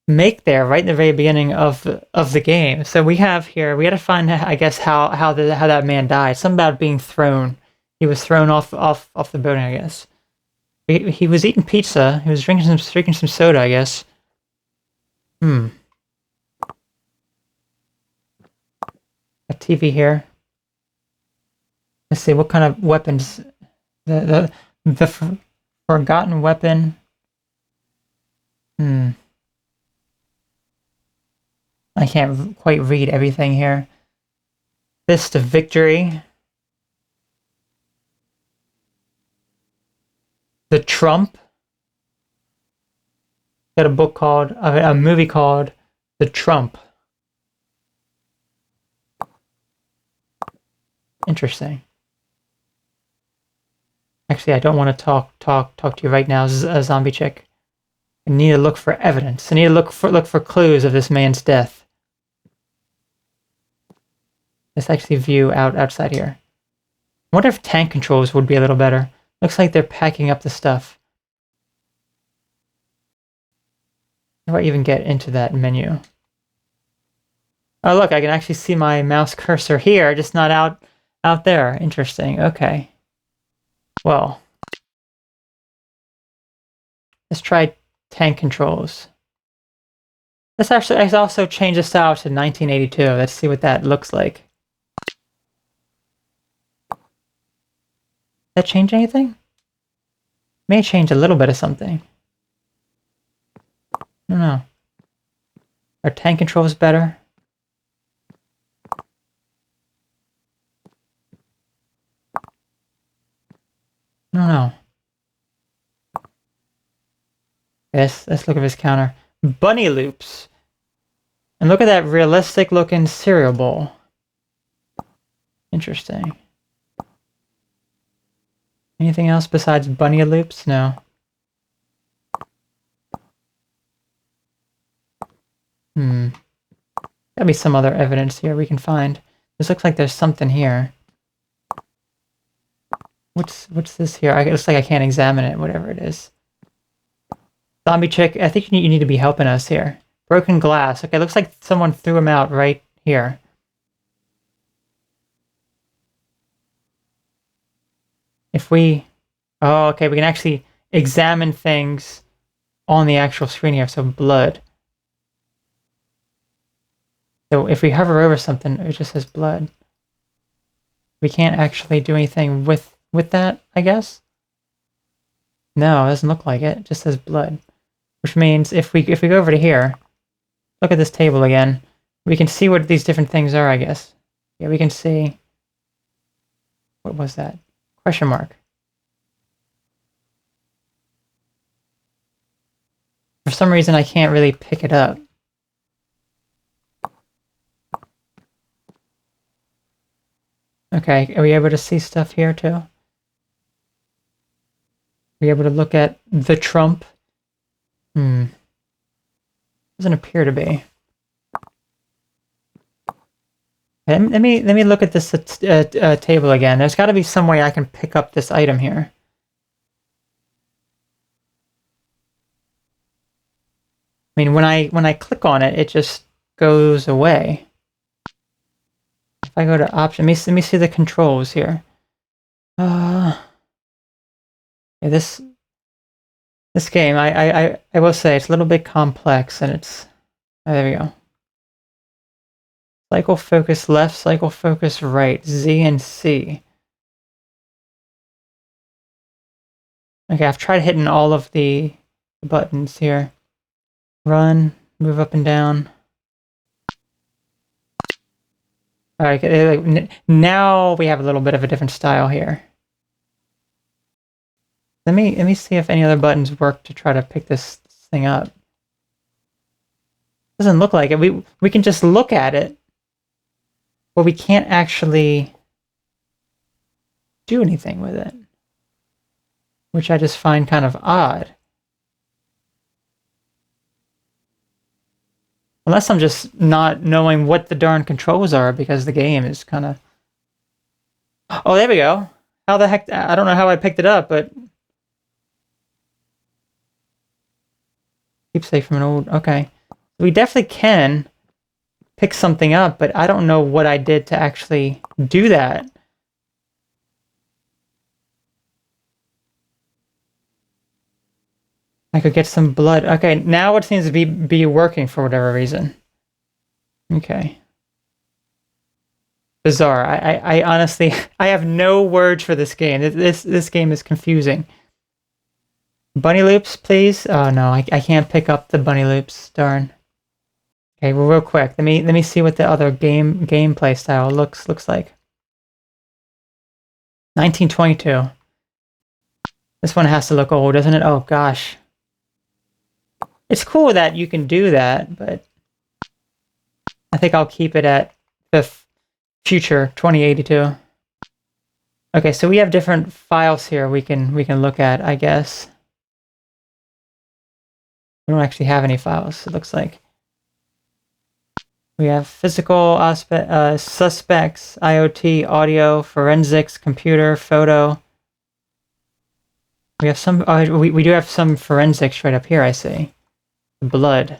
make there right in the very beginning of the game. So we have here, we got to find, I guess, how that man died. Something about being thrown. He was thrown off the building, I guess. He was eating pizza. He was drinking some soda, I guess. A TV here. Let's see what kind of weapons. The forgotten weapon. I can't quite read everything here. Fist of Victory. The Trump. Got a book called, a movie called The Trump. Interesting. Actually, I don't want to talk to you right now, zombie chick. I need to look for evidence. I need to look for clues of this man's death. Let's actually view outside here. I wonder if tank controls would be a little better. Looks like they're packing up the stuff. How do I even get into that menu? Oh look, I can actually see my mouse cursor here, just not out there. Interesting. Okay. Well, let's try tank controls. Let's also change the style to 1982. Let's see what that looks like. That change anything? May change a little bit of something. I don't know. Are tank controls better? I don't know. Let's look at his counter. Bunny loops. And look at that realistic looking cereal bowl. Interesting. Anything else besides bunny loops? No. Gotta be some other evidence here we can find. This looks like there's something here. What's this here? It looks like I can't examine it, whatever it is. Zombie chick, I think you need to be helping us here. Broken glass. Okay, looks like someone threw him out right here. If we... Oh, okay, we can actually examine things on the actual screen here, so blood. So if we hover over something, it just says blood. We can't actually do anything with that, I guess? No, it doesn't look like it. It just says blood. Which means if we go over to here, look at this table again, we can see what these different things are, I guess. Yeah, we can see... What was that? Question mark. For some reason, I can't really pick it up. Okay, are we able to see stuff here too? Are we able to look at the Trump? Doesn't appear to be. Let me look at this table again. There's got to be some way I can pick up this item here. I mean, when I click on it, it just goes away. If I go to option, let me see the controls here. Yeah, this game, I will say it's a little bit complex, and it's... Oh, there we go. Cycle focus left, cycle focus right, Z and C. Okay, I've tried hitting all of the buttons here. Run, move up and down. Alright, now we have a little bit of a different style here. Let me see if any other buttons work to try to pick this thing up. Doesn't look like it. We can just look at it, but we can't actually do anything with it, which I just find kind of odd. Unless I'm just not knowing what the darn controls are, because the game is kind of... Oh, there we go. How the heck... I don't know how I picked it up, but... Keepsake from an old... Okay. We definitely can pick something up, but I don't know what I did to actually do that. I could get some blood. Okay, now it seems to be working for whatever reason. Okay. Bizarre. I honestly... I have no words for this game. This game is confusing. Bunny loops, please? Oh no, I can't pick up the bunny loops. Darn. Okay, well, real quick. Let me see what the other gameplay style looks like. 1922. This one has to look old, doesn't it? Oh gosh. It's cool that you can do that, but I think I'll keep it at the future 2082. Okay, so we have different files here we can look at, I guess. We don't actually have any files, it looks like. We have physical suspects, IoT, audio, forensics, computer, photo. We have some... we do have some forensics right up here, I see. Blood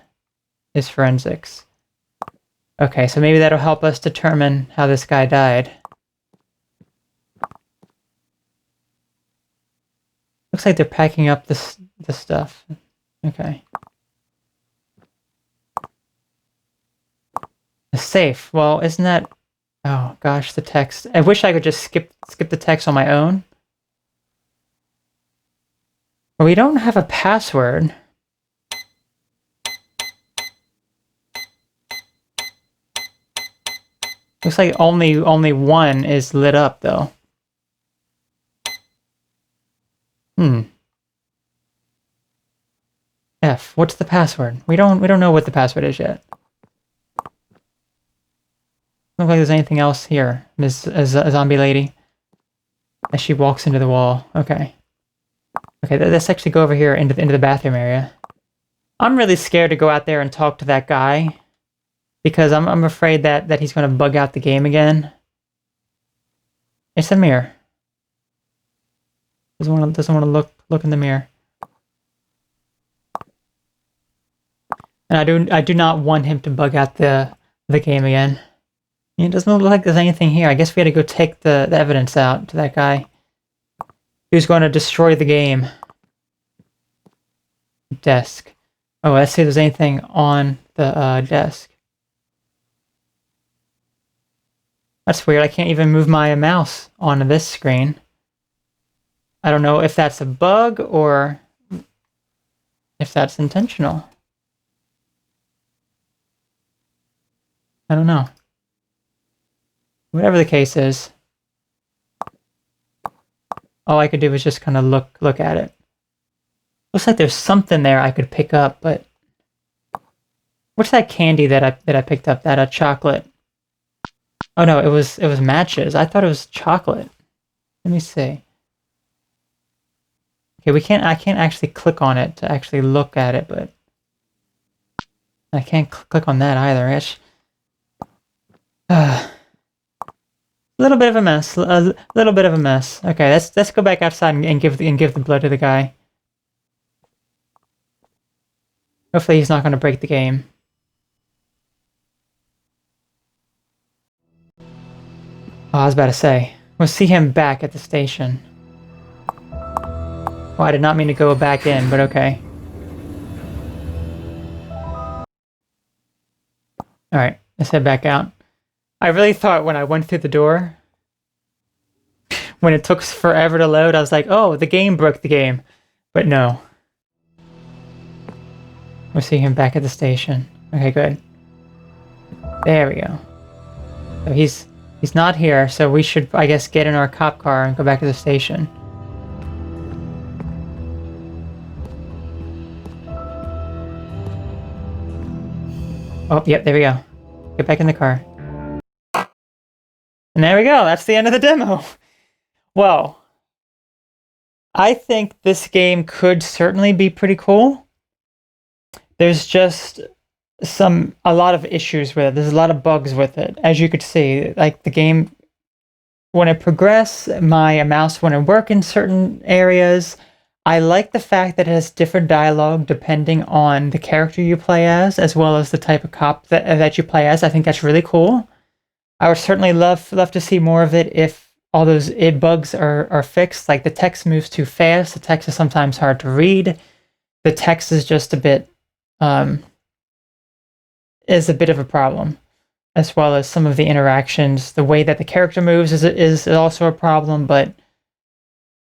is forensics. Okay, so maybe that'll help us determine how this guy died. Looks like they're packing up this stuff. Okay. A safe. Well, isn't that... Oh gosh, the text. I wish I could just skip the text on my own. But we don't have a password. Looks like only one is lit up though. F. What's the password? We don't know what the password is yet. Look like there's anything else here, Miss Zombie Lady. As she walks into the wall. Okay. Okay, let's actually go over here into the bathroom area. I'm really scared to go out there and talk to that guy because I'm afraid that he's going to bug out the game again. It's a mirror. Doesn't want to look in the mirror. And I do not want him to bug out the game again. It doesn't look like there's anything here. I guess we had to go take the evidence out to that guy who's going to destroy the game. Desk. Oh, let's see if there's anything on the desk. That's weird. I can't even move my mouse onto this screen. I don't know if that's a bug or if that's intentional. I don't know. Whatever the case is, all I could do was just kind of look at it. Looks like there's something there I could pick up, but what's that candy that I picked up? That chocolate. Oh no, it was matches. I thought it was chocolate. Let me see. Okay, I can't actually click on it to actually look at it, but I can't click on that either. It's a little bit of a mess. A little bit of a mess. Okay, let's go back outside and give the blood to the guy. Hopefully he's not going to break the game. Oh, I was about to say, we'll see him back at the station. Oh, I did not mean to go back in, but okay. Alright, let's head back out. I really thought when I went through the door, when it took forever to load, I was like, oh, the game broke the game. But no. We'll see him back at the station. Okay, good. There we go. So he's not here, so we should, I guess, get in our cop car and go back to the station. Oh, yep, there we go. Get back in the car. And there we go, that's the end of the demo. Well, I think this game could certainly be pretty cool. There's just a lot of issues with it. There's a lot of bugs with it. As you could see, like the game, when I progress, my mouse wouldn't work in certain areas. I like the fact that it has different dialogue depending on the character you play as well as the type of cop that you play as. I think that's really cool. I would certainly love to see more of it if all those bugs are fixed. Like the text moves too fast. The text is sometimes hard to read. The text is just a bit is a bit of a problem, as well as some of the interactions. The way that the character moves is also a problem, but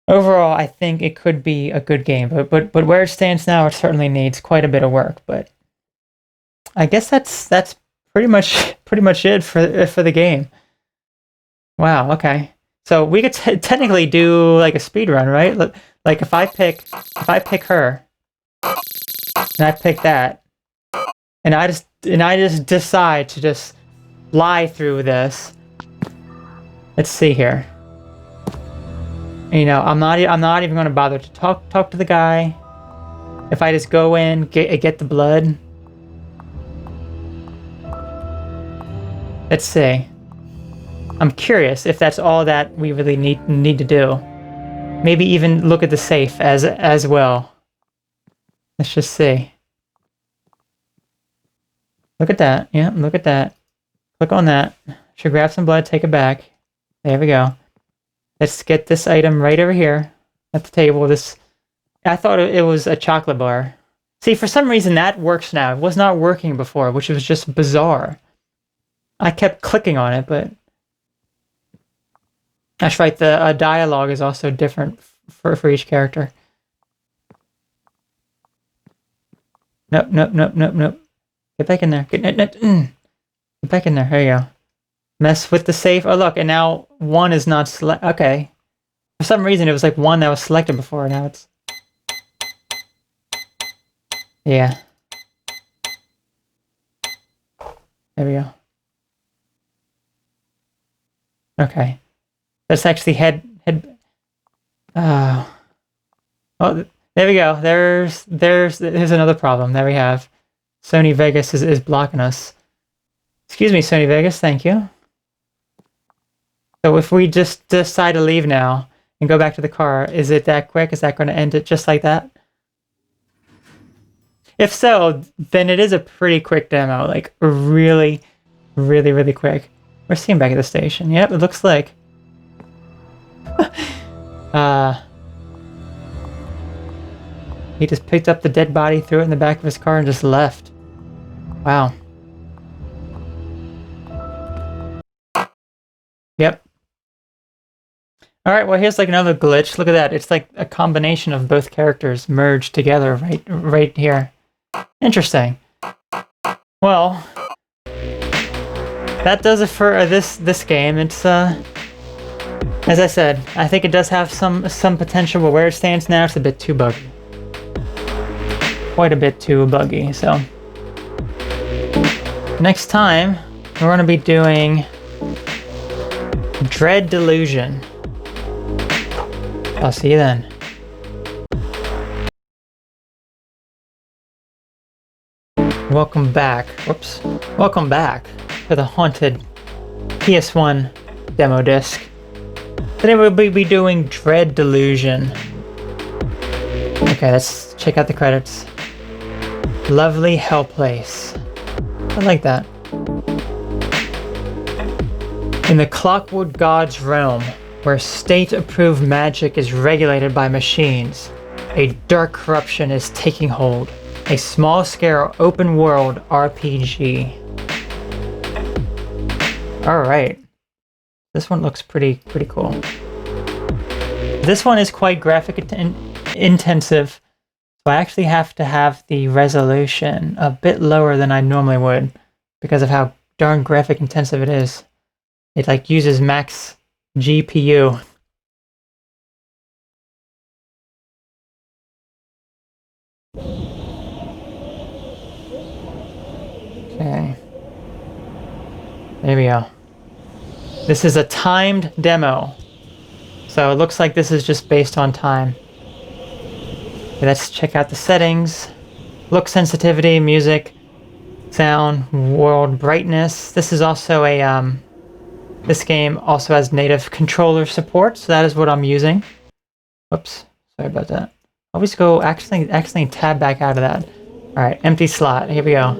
overall, I think it could be a good game. But where it stands now, it certainly needs quite a bit of work. But I guess that's pretty much it for the game. Wow. Okay. So we could technically do like a speed run, right? Like if I pick her, and I pick that, and I just decide to just fly through this. Let's see here. You know, I'm not even going to bother to talk to the guy. If I just go in, get the blood. Let's see. I'm curious if that's all that we really need to do. Maybe even look at the safe as well. Let's just see. Look at that. Yeah, look at that. Click on that. Should grab some blood, take it back. There we go. Let's get this item right over here at the table. I thought it was a chocolate bar. See, for some reason that works now. It was not working before, which was just bizarre. I kept clicking on it, but that's right. The dialogue is also different for each character. Nope. Get back in there. Get back in there. There you go. Mess with the safe. Oh, look, and now one is not select. Okay. For some reason, it was like one that was selected before. Now it's... Yeah. There we go. Okay. Let's actually head Oh, there we go. There's another problem. There we have. Sony Vegas is blocking us. Excuse me, Sony Vegas. Thank you. So if we just decide to leave now and go back to the car, is it that quick? Is that going to end it just like that? If so, then it is a pretty quick demo. Like, really, really, really quick. We're seeing back at the station. Yep, it looks like. He just picked up the dead body, threw it in the back of his car, and just left. Wow. Yep. Alright, well here's like another glitch. Look at that. It's like a combination of both characters merged together right here. Interesting. Well, that does it for this game. It's as I said, I think it does have some potential, but where it stands now, it's a bit too buggy. Quite a bit too buggy, so. Next time, we're going to be doing Delusion. I'll see you then. Welcome back. Whoops. Welcome back to the haunted PS1 demo disc. Today we'll be doing Delusion. Okay, let's check out the credits. Lovely hell place. I like that. In the Clockwork God's realm, where state-approved magic is regulated by machines, a dark corruption is taking hold. A small-scale open-world RPG. Alright. This one looks pretty cool. This one is quite graphic intensive, so I actually have to have the resolution a bit lower than I normally would because of how darn graphic intensive it is. It like uses max GPU. Okay. There we go. This is a timed demo. So it looks like this is just based on time. Okay, let's check out the settings. Look sensitivity, music, sound, world brightness. This is also a this game also has native controller support, so that is what I'm using. Whoops, sorry about that. Always go accidentally tab back out of that. Alright, empty slot. Here we go.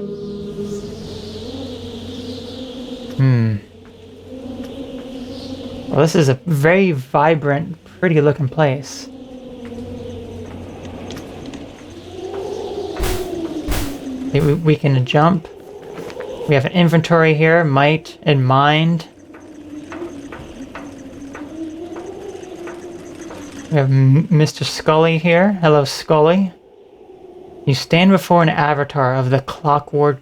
Well, this is a very vibrant, pretty looking place. We can jump. We have an inventory here, might and mind. We have Mr. Scully here. Hello, Scully. You stand before an avatar of the Clockwork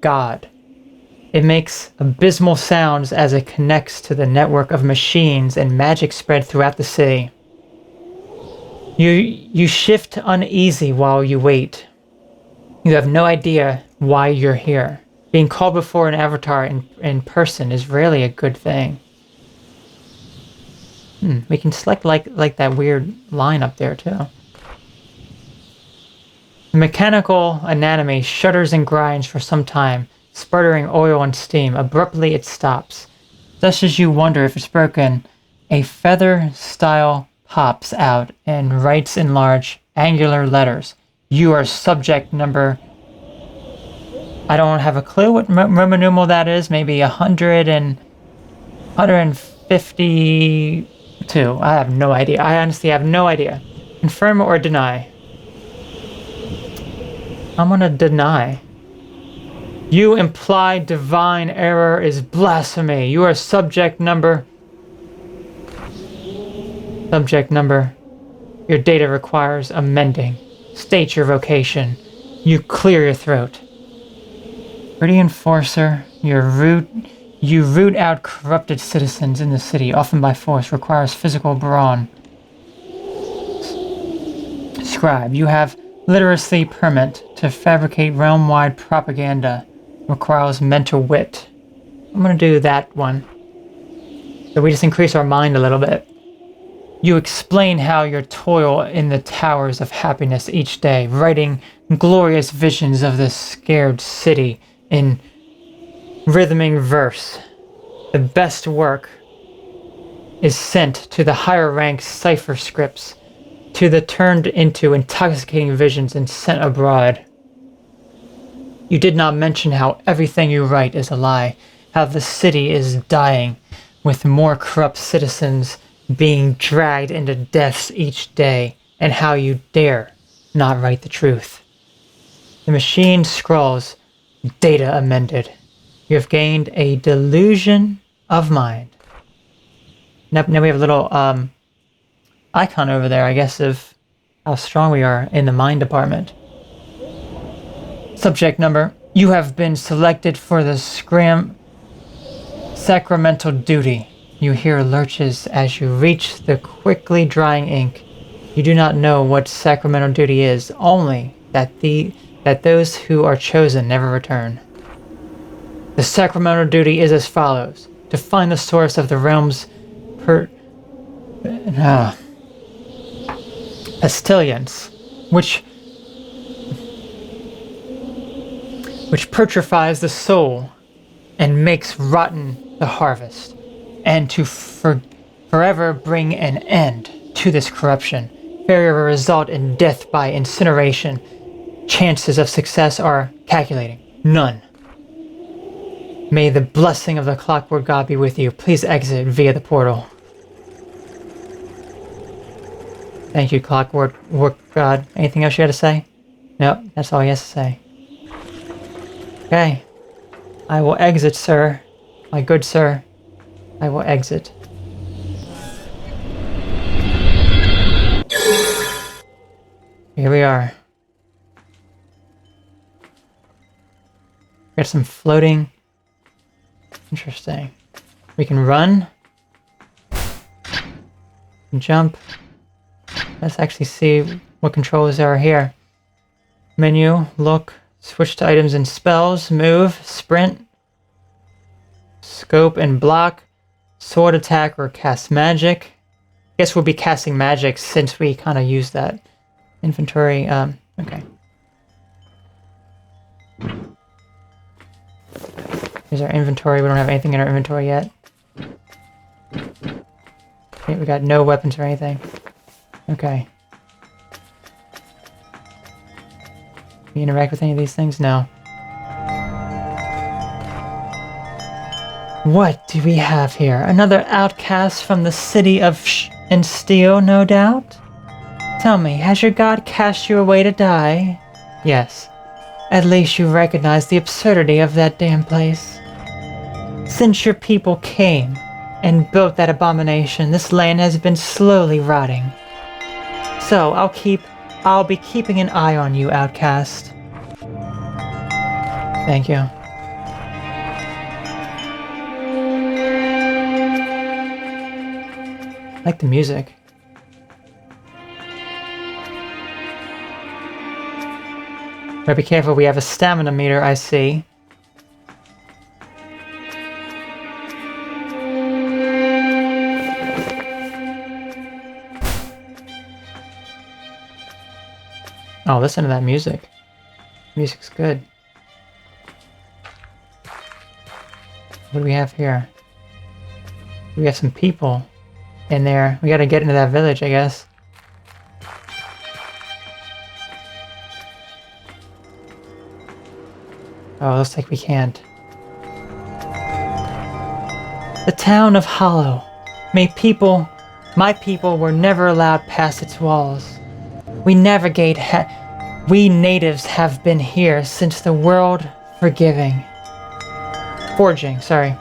God. It makes abysmal sounds as it connects to the network of machines and magic spread throughout the city. You shift uneasy while you wait. You have no idea why you're here. Being called before an avatar in person is rarely a good thing. We can select like that weird line up there too. The mechanical anatomy shudders and grinds for some time, sputtering oil and steam. Abruptly it stops. Just as you wonder if it's broken, a feather style pops out and writes in large, angular letters. You are subject number... I don't have a clue what Roman numeral that is. Maybe 152. I have no idea. I honestly have no idea. Confirm or deny. I'm gonna deny. You imply divine error is blasphemy. You are subject number... Subject number. Your data requires amending. State your vocation. You clear your throat. Pretty enforcer. You root out corrupted citizens in the city, often by force, requires physical brawn. Scribe. You have literacy permit to fabricate realm-wide propaganda. Requires mental wit. I'm gonna do that one. So we just increase our mind a little bit. You explain how you toil in the towers of happiness each day, writing glorious visions of the scared city in rhythming verse. The best work is sent to the higher rank cipher scripts, to the turned into intoxicating visions and sent abroad. You did not mention how everything you write is a lie, how the city is dying, with more corrupt citizens being dragged into deaths each day, and how you dare not write the truth. The machine scrawls, data amended. You have gained a delusion of mind. Now we have a little icon over there, I guess, of how strong we are in the mind department. Subject number: you have been selected for the sacramental duty. You hear lurches as you reach the quickly drying ink. You do not know what sacramental duty is, only that those who are chosen never return. The sacramental duty is as follows: to find the source of the realm's pestilence, which putrefies the soul and makes rotten the harvest, and to forever bring an end to this corruption. Failure will result in death by incineration. Chances of success are calculating. None. May the blessing of the Clockwork God be with you. Please exit via the portal. Thank you, Clockwork God. Anything else you had to say? Nope, that's all he has to say. Okay. I will exit, sir. My good sir. I will exit. Here we are. Got some floating. Interesting. We can run. Jump. Let's actually see what controls there are here. Menu, look, switch to items and spells, move, sprint, scope and block, sword attack or cast magic. I guess we'll be casting magic since we kind of used that. Inventory, okay. Here's our inventory. We don't have anything in our inventory yet. Okay, we got no weapons or anything. Okay. Can we interact with any of these things? No. What do we have here? Another outcast from the city of and steel, no doubt? Tell me, has your god cast you away to die? Yes. At least you recognize the absurdity of that damn place. Since your people came and built that abomination, this land has been slowly rotting. So, I'll be keeping an eye on you, outcast. Thank you. I like the music. But be careful, we have a stamina meter, I see. Oh, listen to that music. Music's good. What do we have here? We have some people in there. We gotta get into that village, I guess. Oh, looks like we can't. The town of Hollow. My people were never allowed past its walls. We natives have been here since the world forging, sorry.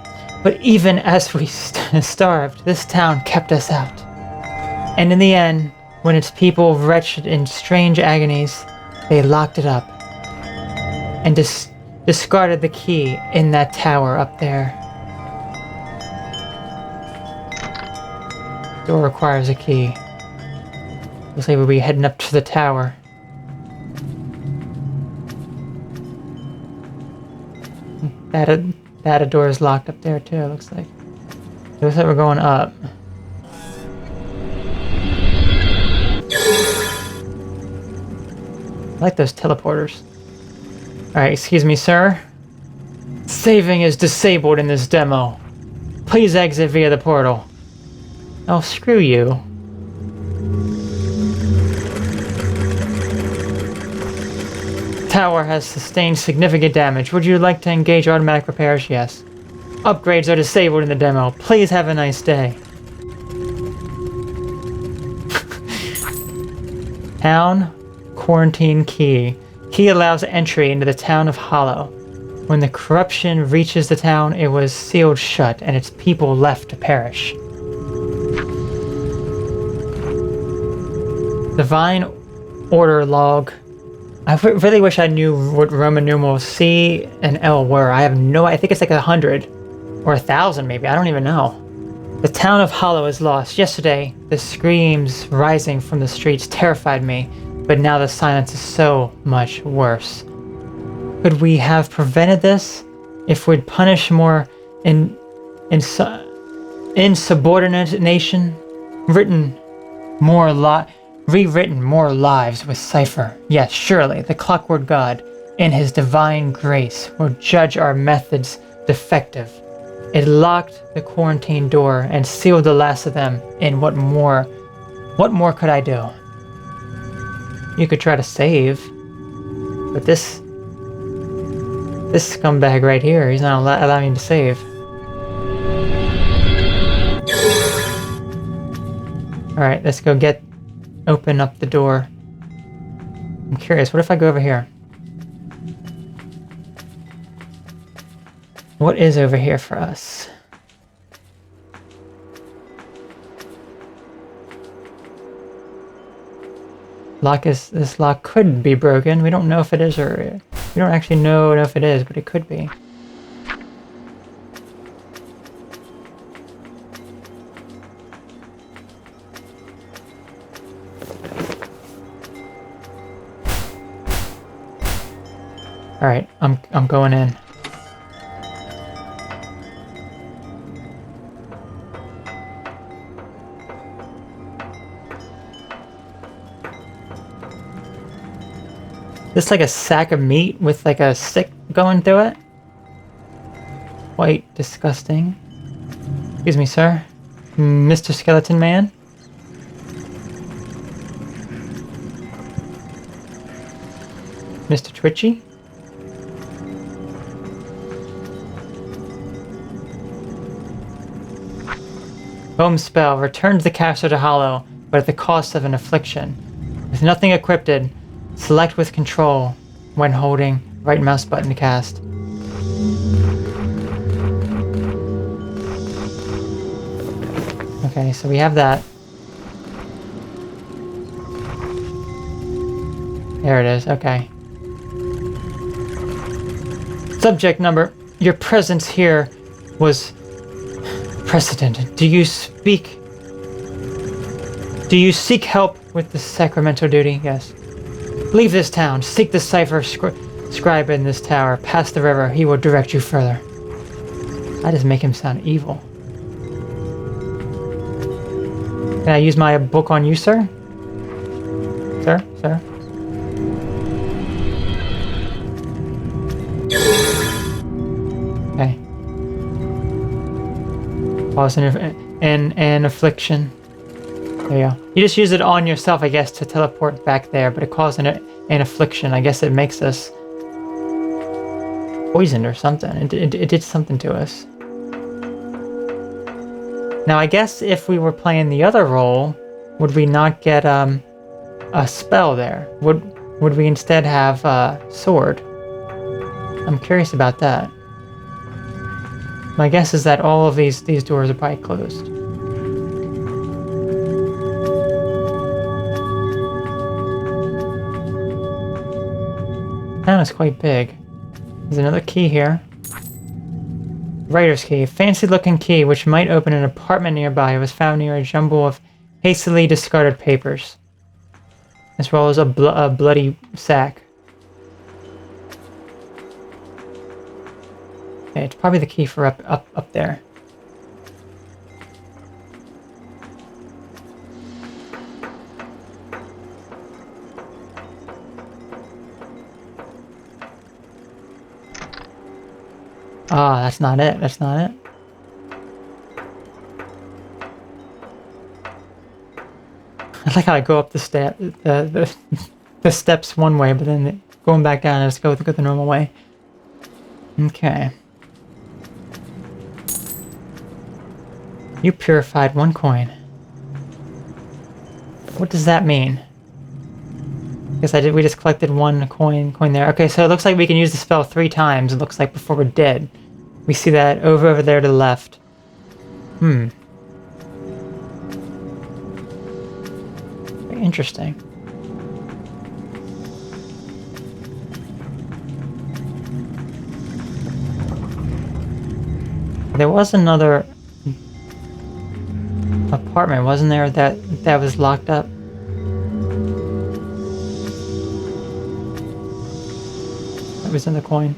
But even as we starved, this town kept us out. And in the end, when its people wretched in strange agonies, they locked it up and discarded the key in that tower up there. Door requires a key. Looks like we'll be heading up to the tower. That door is locked up there too, it looks like. It looks like we're going up. I like those teleporters. Alright, excuse me, sir. Saving is disabled in this demo. Please exit via the portal. Oh, screw you. Tower has sustained significant damage. Would you like to engage automatic repairs? Yes. Upgrades are disabled in the demo. Please have a nice day. Town quarantine key. Key allows entry into the town of Hollow. When the corruption reaches the town, it was sealed shut and its people left to perish. Divine Order log. I really wish I knew what Roman numerals C and L were. I have no. I think it's like 100 or 1,000 maybe. I don't even know. The town of Hollow is lost. Yesterday, the screams rising from the streets terrified me, but now the silence is so much worse. Could we have prevented this if we'd punished more insubordination, rewritten more lives with Cypher? Yes, surely the Clockwork God, in his divine grace, will judge our methods defective. It locked the quarantine door and sealed the last of them in. What more could I do? You could try to save, but this scumbag right here, he's not allowing me to save. Alright, let's go open up the door. I'm curious, what if I go over here? What is over here for us? This lock could be broken. We don't know if it is, or we don't actually know if it is, but it could be. All right, I'm going in. This like a sack of meat with like a stick going through it. Quite disgusting. Excuse me, sir. Mr. Skeleton Man? Mr. Twitchy? Home spell. Returns the caster to Hollow, but at the cost of an affliction. With nothing equipped, select with control when holding right mouse button to cast. Okay, so we have that. There it is, okay. Subject number. Your presence here was precedented. Do you seek help with the sacramental duty? Yes. Leave this town. Seek the Cypher scribe in this tower. Pass the river. He will direct you further. I just make him sound evil. Can I use my book on you, sir? Sir? Sir? Okay. Pause and affliction. There you go. You just use it on yourself, I guess, to teleport back there, but it caused an affliction. I guess it makes us poisoned or something. It did something to us. Now, I guess if we were playing the other role, would we not get a spell there? Would we instead have a sword? I'm curious about that. My guess is that all of these doors are probably closed. The town is quite big. There's another key here. Writer's key. Fancy looking key which might open an apartment nearby. It was found near a jumble of hastily discarded papers, as well as a bloody sack. Okay, it's probably the key for up there. Ah, that's not it. That's not it. I like how I go up the steps one way, but then going back down, I just go the normal way. Okay. You purified 1 coin. What does that mean? Guess we just collected 1 coin there. Okay, so it looks like we can use the spell 3 times, it looks like, before we're dead. We see that over there to the left. Very interesting. There was another apartment, wasn't there, that was locked up? That was in the coin.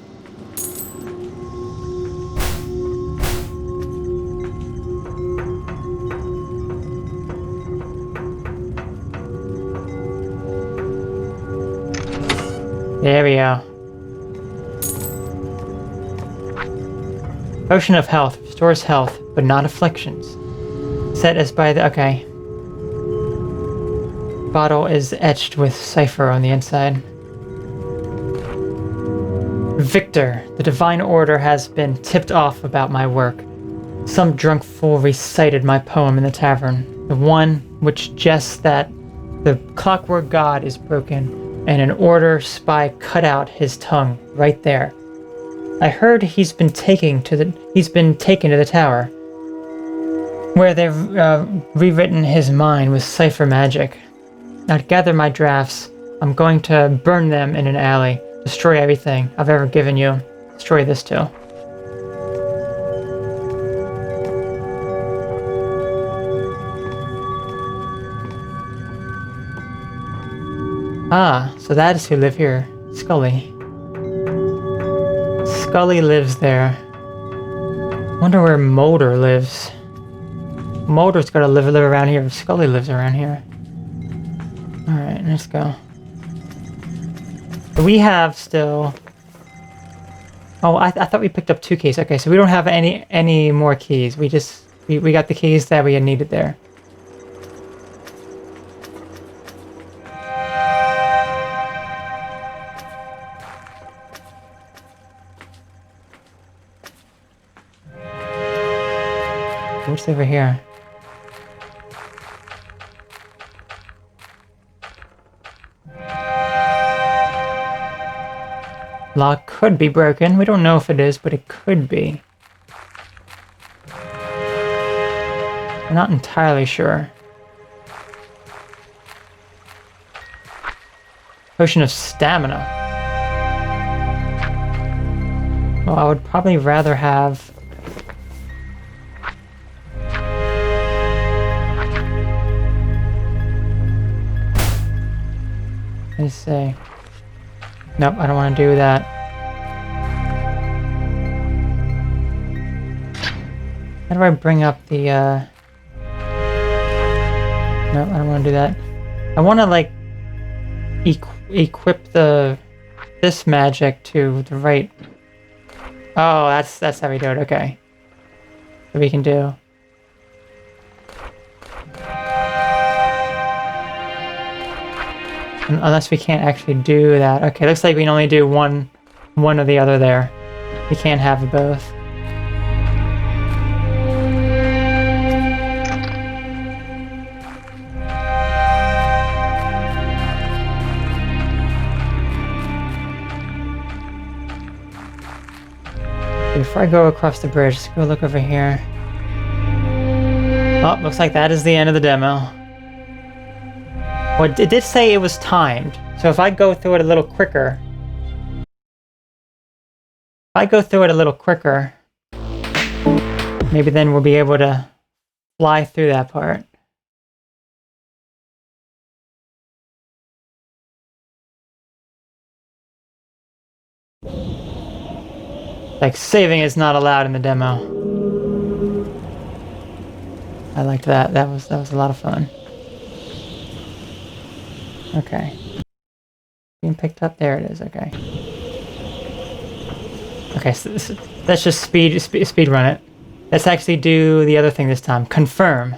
There we go. Potion of health. Restores health, but not afflictions. Set as by the... okay. Bottle is etched with cipher on the inside. Victor, the divine order has been tipped off about my work. Some drunk fool recited my poem in the tavern. The one which jests that the Clockwork God is broken, and an order spy cut out his tongue right there. I heard he's been taken to the tower, where they've rewritten his mind with cipher magic. I'd gather my drafts. I'm going to burn them in an alley. Destroy everything I've ever given you. Destroy this too. Ah, so that is who live here. Scully. Scully lives there. Wonder where Mulder lives. Mulder's gotta live around here if Scully lives around here. Alright, let's go. We have still... oh, I thought we picked up 2 keys. Okay, so we don't have any more keys. We got the keys that we had needed there. What's over here? Lock could be broken. We don't know if it is, but it could be. We're not entirely sure. Potion of stamina. Well, I would probably rather have... let's see. Nope, I don't want to do that. How do I bring up the, no, I don't want to do that. I want to, like, equip this magic to the right... oh, that's how we do it, okay. So we can do... unless we can't actually do that. Okay, looks like we can only do one or the other there. We can't have both. Before I go across the bridge, let's go look over here. Oh, looks like that is the end of the demo. Well, it did say it was timed, so if I go through it a little quicker... maybe then we'll be able to fly through that part. Like, saving is not allowed in the demo. I liked that. That was a lot of fun. Okay. Being picked up. There it is. Okay. Okay, so this is... Let's just speed run it. Let's actually do the other thing this time. Confirm.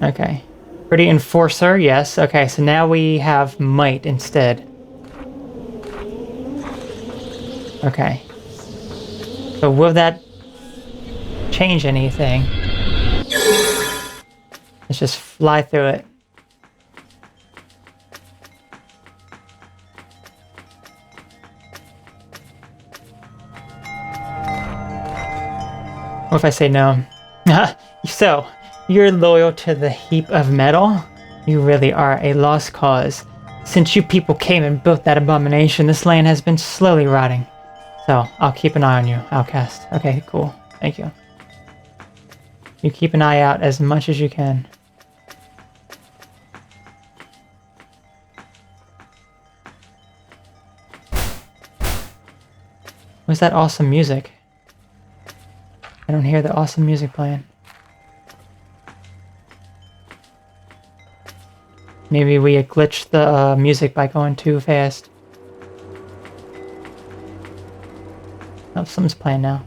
Okay. Pretty enforcer, yes. Okay, so now we have might instead. Okay. So will that change anything? Let's just fly through it. What if I say no? So, you're loyal to the heap of metal? You really are a lost cause. Since you people came and built that abomination, this land has been slowly rotting. So, I'll keep an eye on you, outcast. Okay, cool. Thank you. You keep an eye out as much as you can. Where's that awesome music? I don't hear the awesome music playing. Maybe we glitched the music by going too fast. Oh, something's playing now.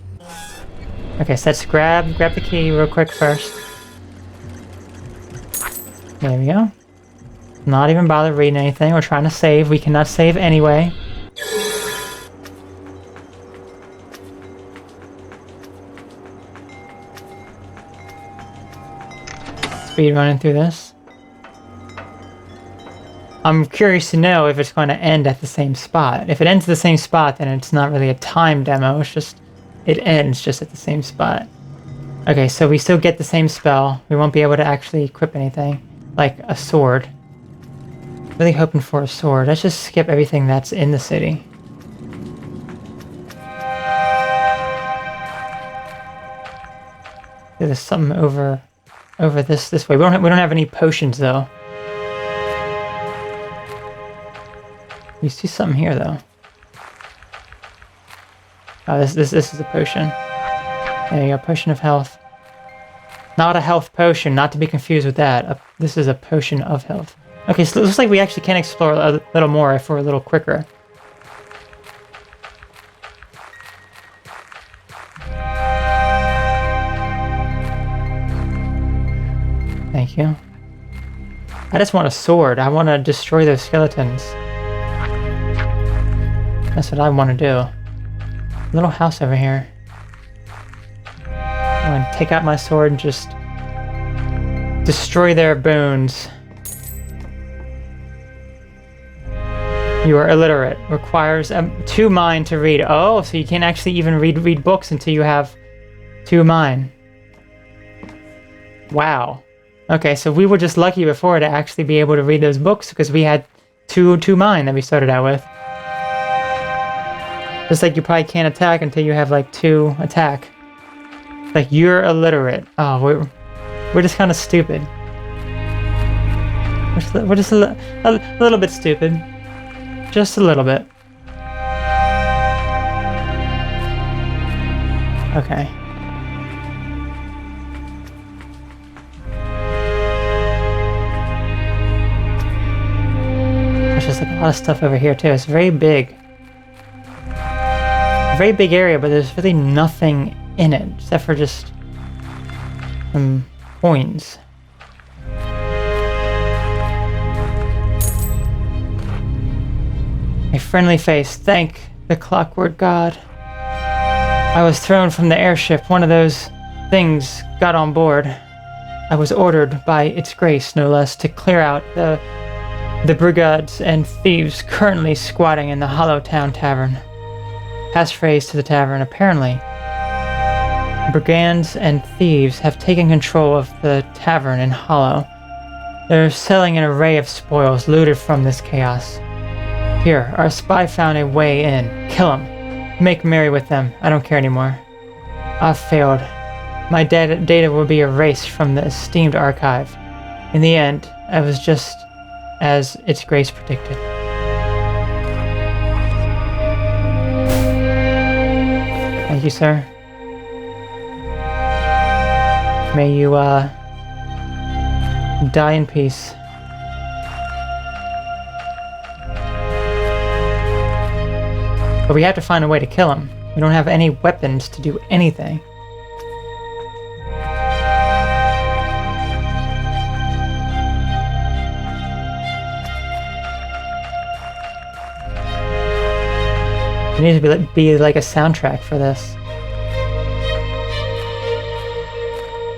Okay, so let's grab the key real quick first. There we go. Not even bother reading anything. We're trying to save. We cannot save anyway. Speed running through this. I'm curious to know if it's going to end at the same spot. If it ends at the same spot, then it's not really a time demo. It's just, it ends just at the same spot. Okay, so we still get the same spell. We won't be able to actually equip anything, like a sword. Really hoping for a sword. Let's just skip everything that's in the city. There's something over this way. We don't have any potions though. You see something here though. Oh, this is a potion. There you go, potion of health. Not a health potion, not to be confused with that. This is a potion of health. Okay, so it looks like we actually can explore a little more if we're a little quicker. Thank you. I just want a sword. I want to destroy those skeletons. That's what I want to do. Little house over here. I'm going to take out my sword and just destroy their bones. You are illiterate. Requires 2 mind to read. Oh, so you can't actually even read books until you have 2 mind. Wow. Okay, so we were just lucky before to actually be able to read those books because we had two mind that we started out with. Just like you probably can't attack until you have like 2 attack. Like you're illiterate. Oh, we're just kind of stupid. We're just a little bit stupid. Just a little bit. Okay. There's just like a lot of stuff over here too. It's very big. Very big area, but there's really nothing in it except for just some coins. A friendly face. Thank the Clockwork God. I was thrown from the airship. One of those things got on board. I was ordered by its grace, no less, to clear out the brigands and thieves currently squatting in the Hollow Town Tavern. Passphrase to the tavern. Apparently, brigands and thieves have taken control of the tavern in Hollow. They're selling an array of spoils looted from this chaos. Here, our spy found a way in. Kill him. Make merry with them. I don't care anymore. I've failed. My data will be erased from the esteemed archive. In the end, I was just as its grace predicted. Thank you, sir. May you, die in peace. But we have to find a way to kill him. We don't have any weapons to do anything. There needs to be like a soundtrack for this.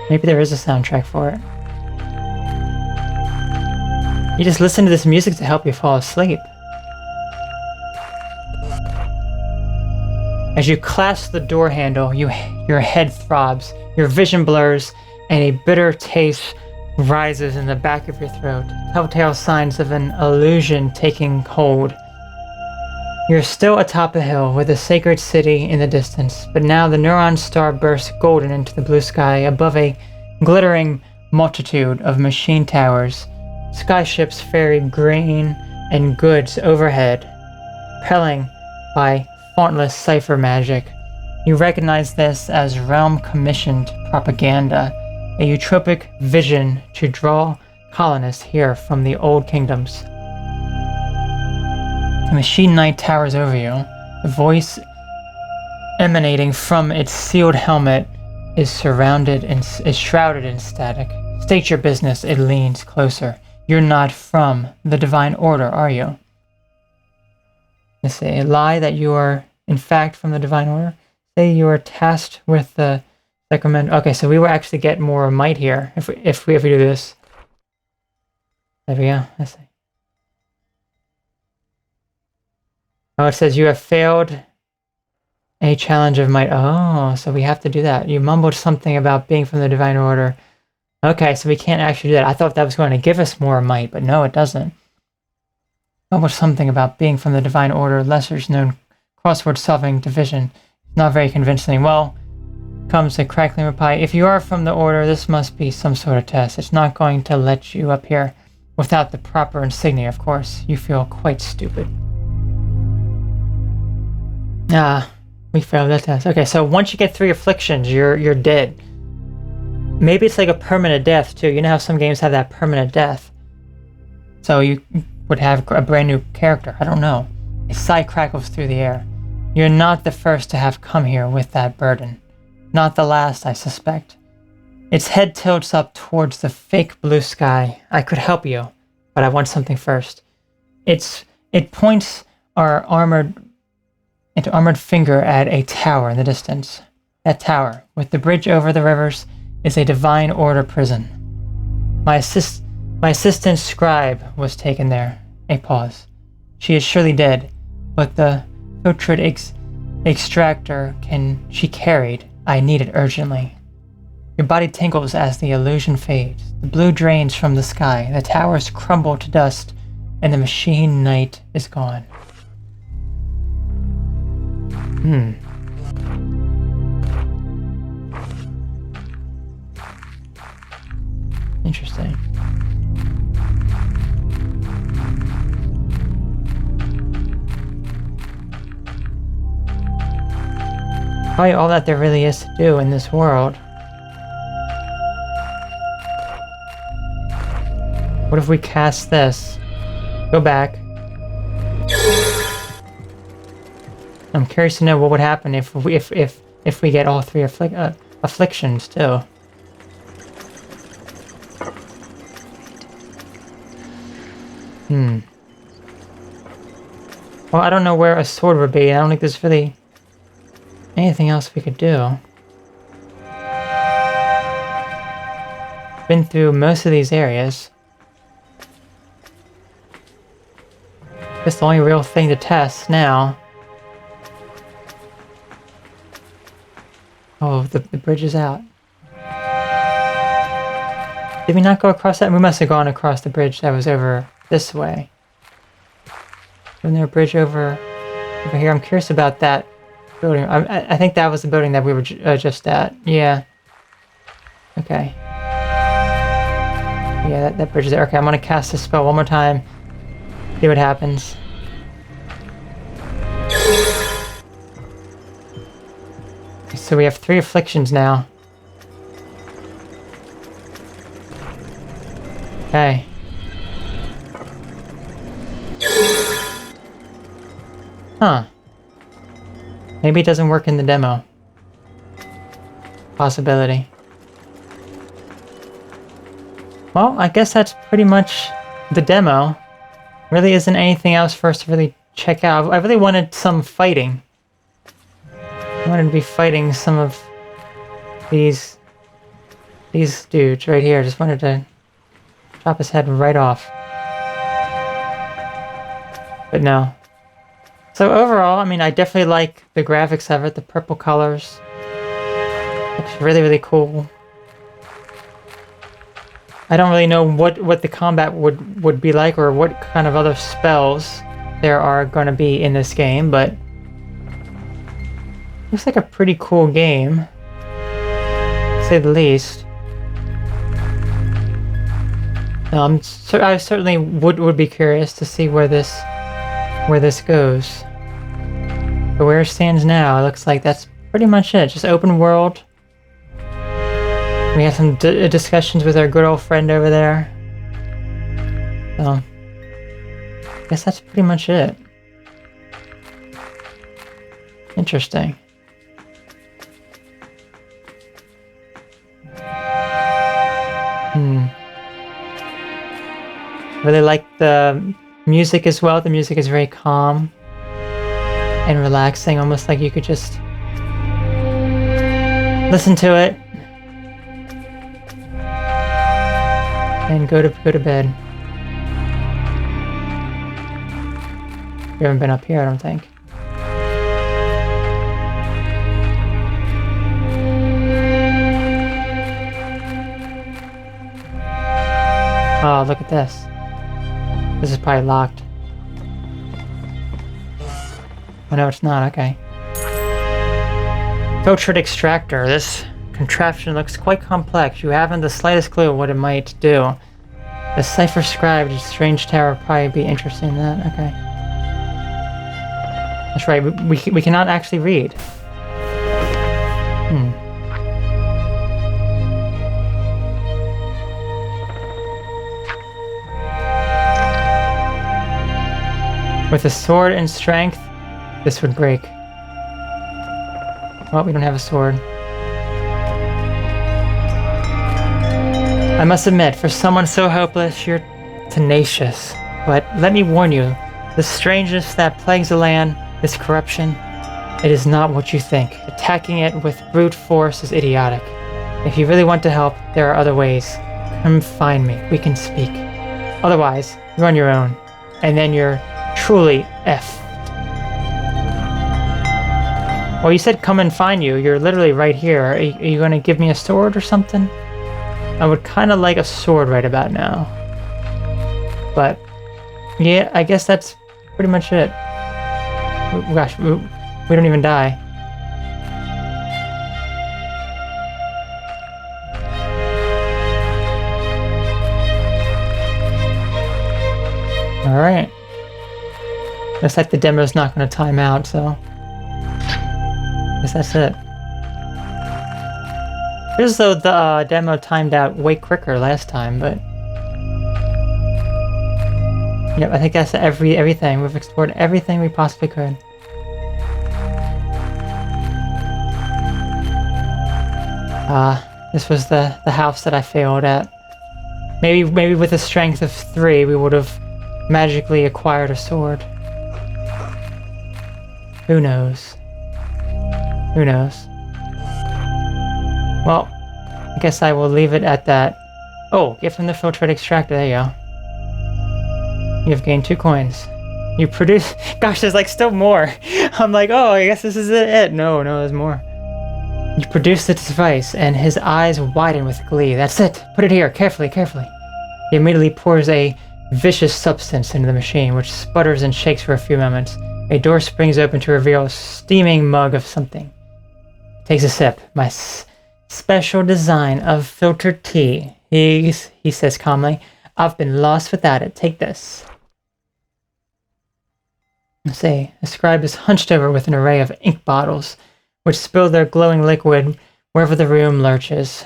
Maybe there is a soundtrack for it. You just listen to this music to help you fall asleep. As you clasp the door handle, your head throbs, your vision blurs, and a bitter taste rises in the back of your throat. Telltale signs of an illusion taking hold. You're still atop a hill with the sacred city in the distance, but now the neutron star bursts golden into the blue sky above a glittering multitude of machine towers. Skyships ferry grain and goods overhead, propelling by fauntless cipher magic. You recognize this as realm-commissioned propaganda, a utopic vision to draw colonists here from the old kingdoms. The machine knight towers over you. The voice emanating from its sealed helmet is shrouded in static. State your business, it leans closer. You're not from the Divine Order, are you? Let's say a lie that you are, in fact, from the Divine Order. Say you are tasked with the Sacrament. Okay, so we will actually get more might here if we do this. There we go. Let's see. Oh, it says you have failed a challenge of might. Oh, so we have to do that. You mumbled something about being from the Divine Order. Okay, so we can't actually do that. I thought that was going to give us more might, but no, it doesn't. Mumbled something about being from the Divine Order, lesser's known crossword solving division. Not very convincing. Well, comes a crackling reply. If you are from the Order, this must be some sort of test. It's not going to let you up here without the proper insignia, of course. You feel quite stupid. Ah, we failed that test. Okay, so once you get 3 afflictions, you're dead. Maybe it's like a permanent death too. You know how some games have that permanent death. So you would have a brand new character. I don't know. A sigh crackles through the air. You're not the first to have come here with that burden. Not the last, I suspect. Its head tilts up towards the fake blue sky. I could help you, but I want something first. It points our armored finger at a tower in the distance. That tower, with the bridge over the rivers, is a Divine Order prison. My assistant scribe was taken there. A pause. She is surely dead, but the filtered extractor she carried. I need it urgently. Your body tingles as the illusion fades. The blue drains from the sky. The towers crumble to dust, and the machine knight is gone. Interesting. Probably all that there really is to do in this world. What if we cast this? Go back. I'm curious to know what would happen if we get all 3 afflictions too. Well, I don't know where a sword would be. I don't think there's really anything else we could do. Been through most of these areas. That's the only real thing to test now. Oh, the bridge is out. Did we not go across that? We must have gone across the bridge that was over this way. Isn't there a bridge over here? I'm curious about that building. I think that was the building that we were just at. Yeah. Okay. Yeah, that bridge is there. Okay, I'm gonna cast this spell one more time. See what happens. So we have 3 afflictions now. Okay. Huh. Maybe it doesn't work in the demo. Possibility. Well, I guess that's pretty much the demo. Really isn't anything else for us to really check out. I really wanted some fighting. I wanted to be fighting some of these dudes right here. Just wanted to chop his head right off. But no. So overall, I mean, I definitely like the graphics of it, the purple colors. Looks really, really cool. I don't really know what the combat would be like or what kind of other spells there are going to be in this game, but looks like a pretty cool game, to say the least. I certainly would be curious to see where this goes. But where it stands now, it looks like that's pretty much it. Just open world. We have some discussions with our good old friend over there. So, I guess that's pretty much it. Interesting. Really like the music as well. The music is very calm and relaxing, almost like you could just listen to it and go to bed. We haven't been up here, I don't think. Oh, look at this. This is probably locked. Oh no, it's not, okay. Filtrate extractor. This contraption looks quite complex. You haven't the slightest clue what it might do. The cipher scribed strange tower would probably be interested in that. Okay. That's right, we cannot actually read. With a sword and strength, this would break. Well, we don't have a sword. I must admit, for someone so hopeless, you're tenacious. But let me warn you, the strangeness that plagues the land, this corruption, it is not what you think. Attacking it with brute force is idiotic. If you really want to help, there are other ways. Come find me, we can speak. Otherwise, you're on your own. And then you're truly F. Well, you said come and find you. You're literally right here. Are you going to give me a sword or something? I would kind of like a sword right about now. But, yeah, I guess that's pretty much it. Gosh, we don't even die. Alright. Looks like the demo's not going to time out, so I guess that's it. Feels as though the demo timed out way quicker last time, but yep, I think that's everything. We've explored everything we possibly could. This was the house that I failed at. Maybe with a strength of 3, we would have magically acquired a sword. Who knows? Who knows? Well, I guess I will leave it at that. Oh, gift from the filtrate extractor. There you go. You have gained 2 coins. You produce... Gosh, there's like still more. I'm like, oh, I guess this is it. No, there's more. You produce the device, and his eyes widen with glee. That's it. Put it here. Carefully. He immediately pours a vicious substance into the machine, which sputters and shakes for a few moments. A door springs open to reveal a steaming mug of something. Takes a sip. My special design of filtered tea. He says calmly. I've been lost without it. Take this. Say, a scribe is hunched over with an array of ink bottles, which spill their glowing liquid wherever the room lurches.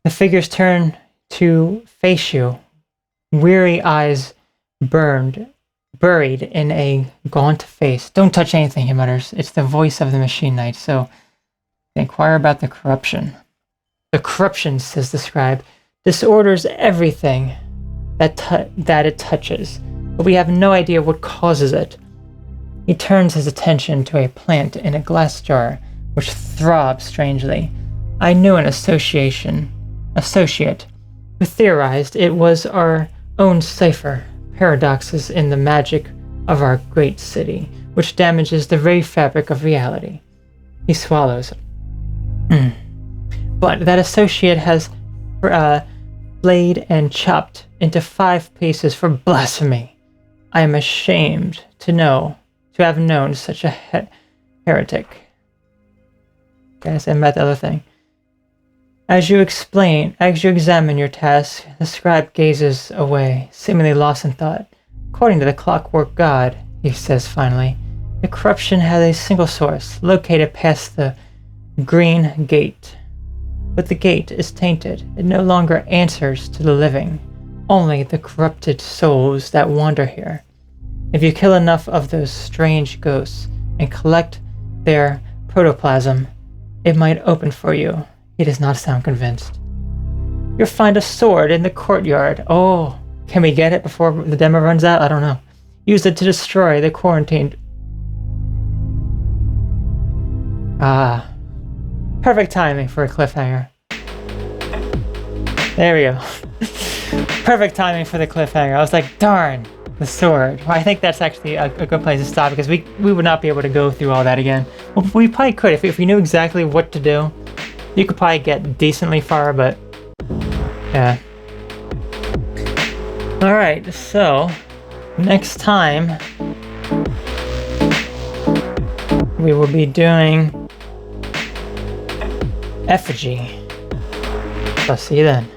The figures turn to face you, weary eyes burned buried in a gaunt face. Don't touch anything, he mutters. It's the voice of the Machine Knight, so inquire about the corruption. The corruption, says the scribe, disorders everything that it touches, but we have no idea what causes it. He turns his attention to a plant in a glass jar, which throbs strangely. I knew an associate who theorized it was our own cipher, paradoxes in the magic of our great city, which damages the very fabric of reality. He swallows. But that associate has flayed and chopped into 5 pieces for blasphemy. I am ashamed to have known such a heretic. Guys, I met the other thing. As you examine your task, the scribe gazes away, seemingly lost in thought. According to the Clockwork God, he says finally, the corruption has a single source, located past the green gate. But the gate is tainted. It no longer answers to the living, only the corrupted souls that wander here. If you kill enough of those strange ghosts and collect their protoplasm, it might open for you. He does not sound convinced. You'll find a sword in the courtyard. Oh, can we get it before the demo runs out? I don't know. Use it to destroy the quarantined. Ah. Perfect timing for a cliffhanger. There we go. Perfect timing for the cliffhanger. I was like, darn, the sword. Well, I think that's actually a good place to stop because we would not be able to go through all that again. Well, we probably could if we knew exactly what to do. You could probably get decently far, but yeah. Alright, so next time we will be doing Effigy. I'll see you then.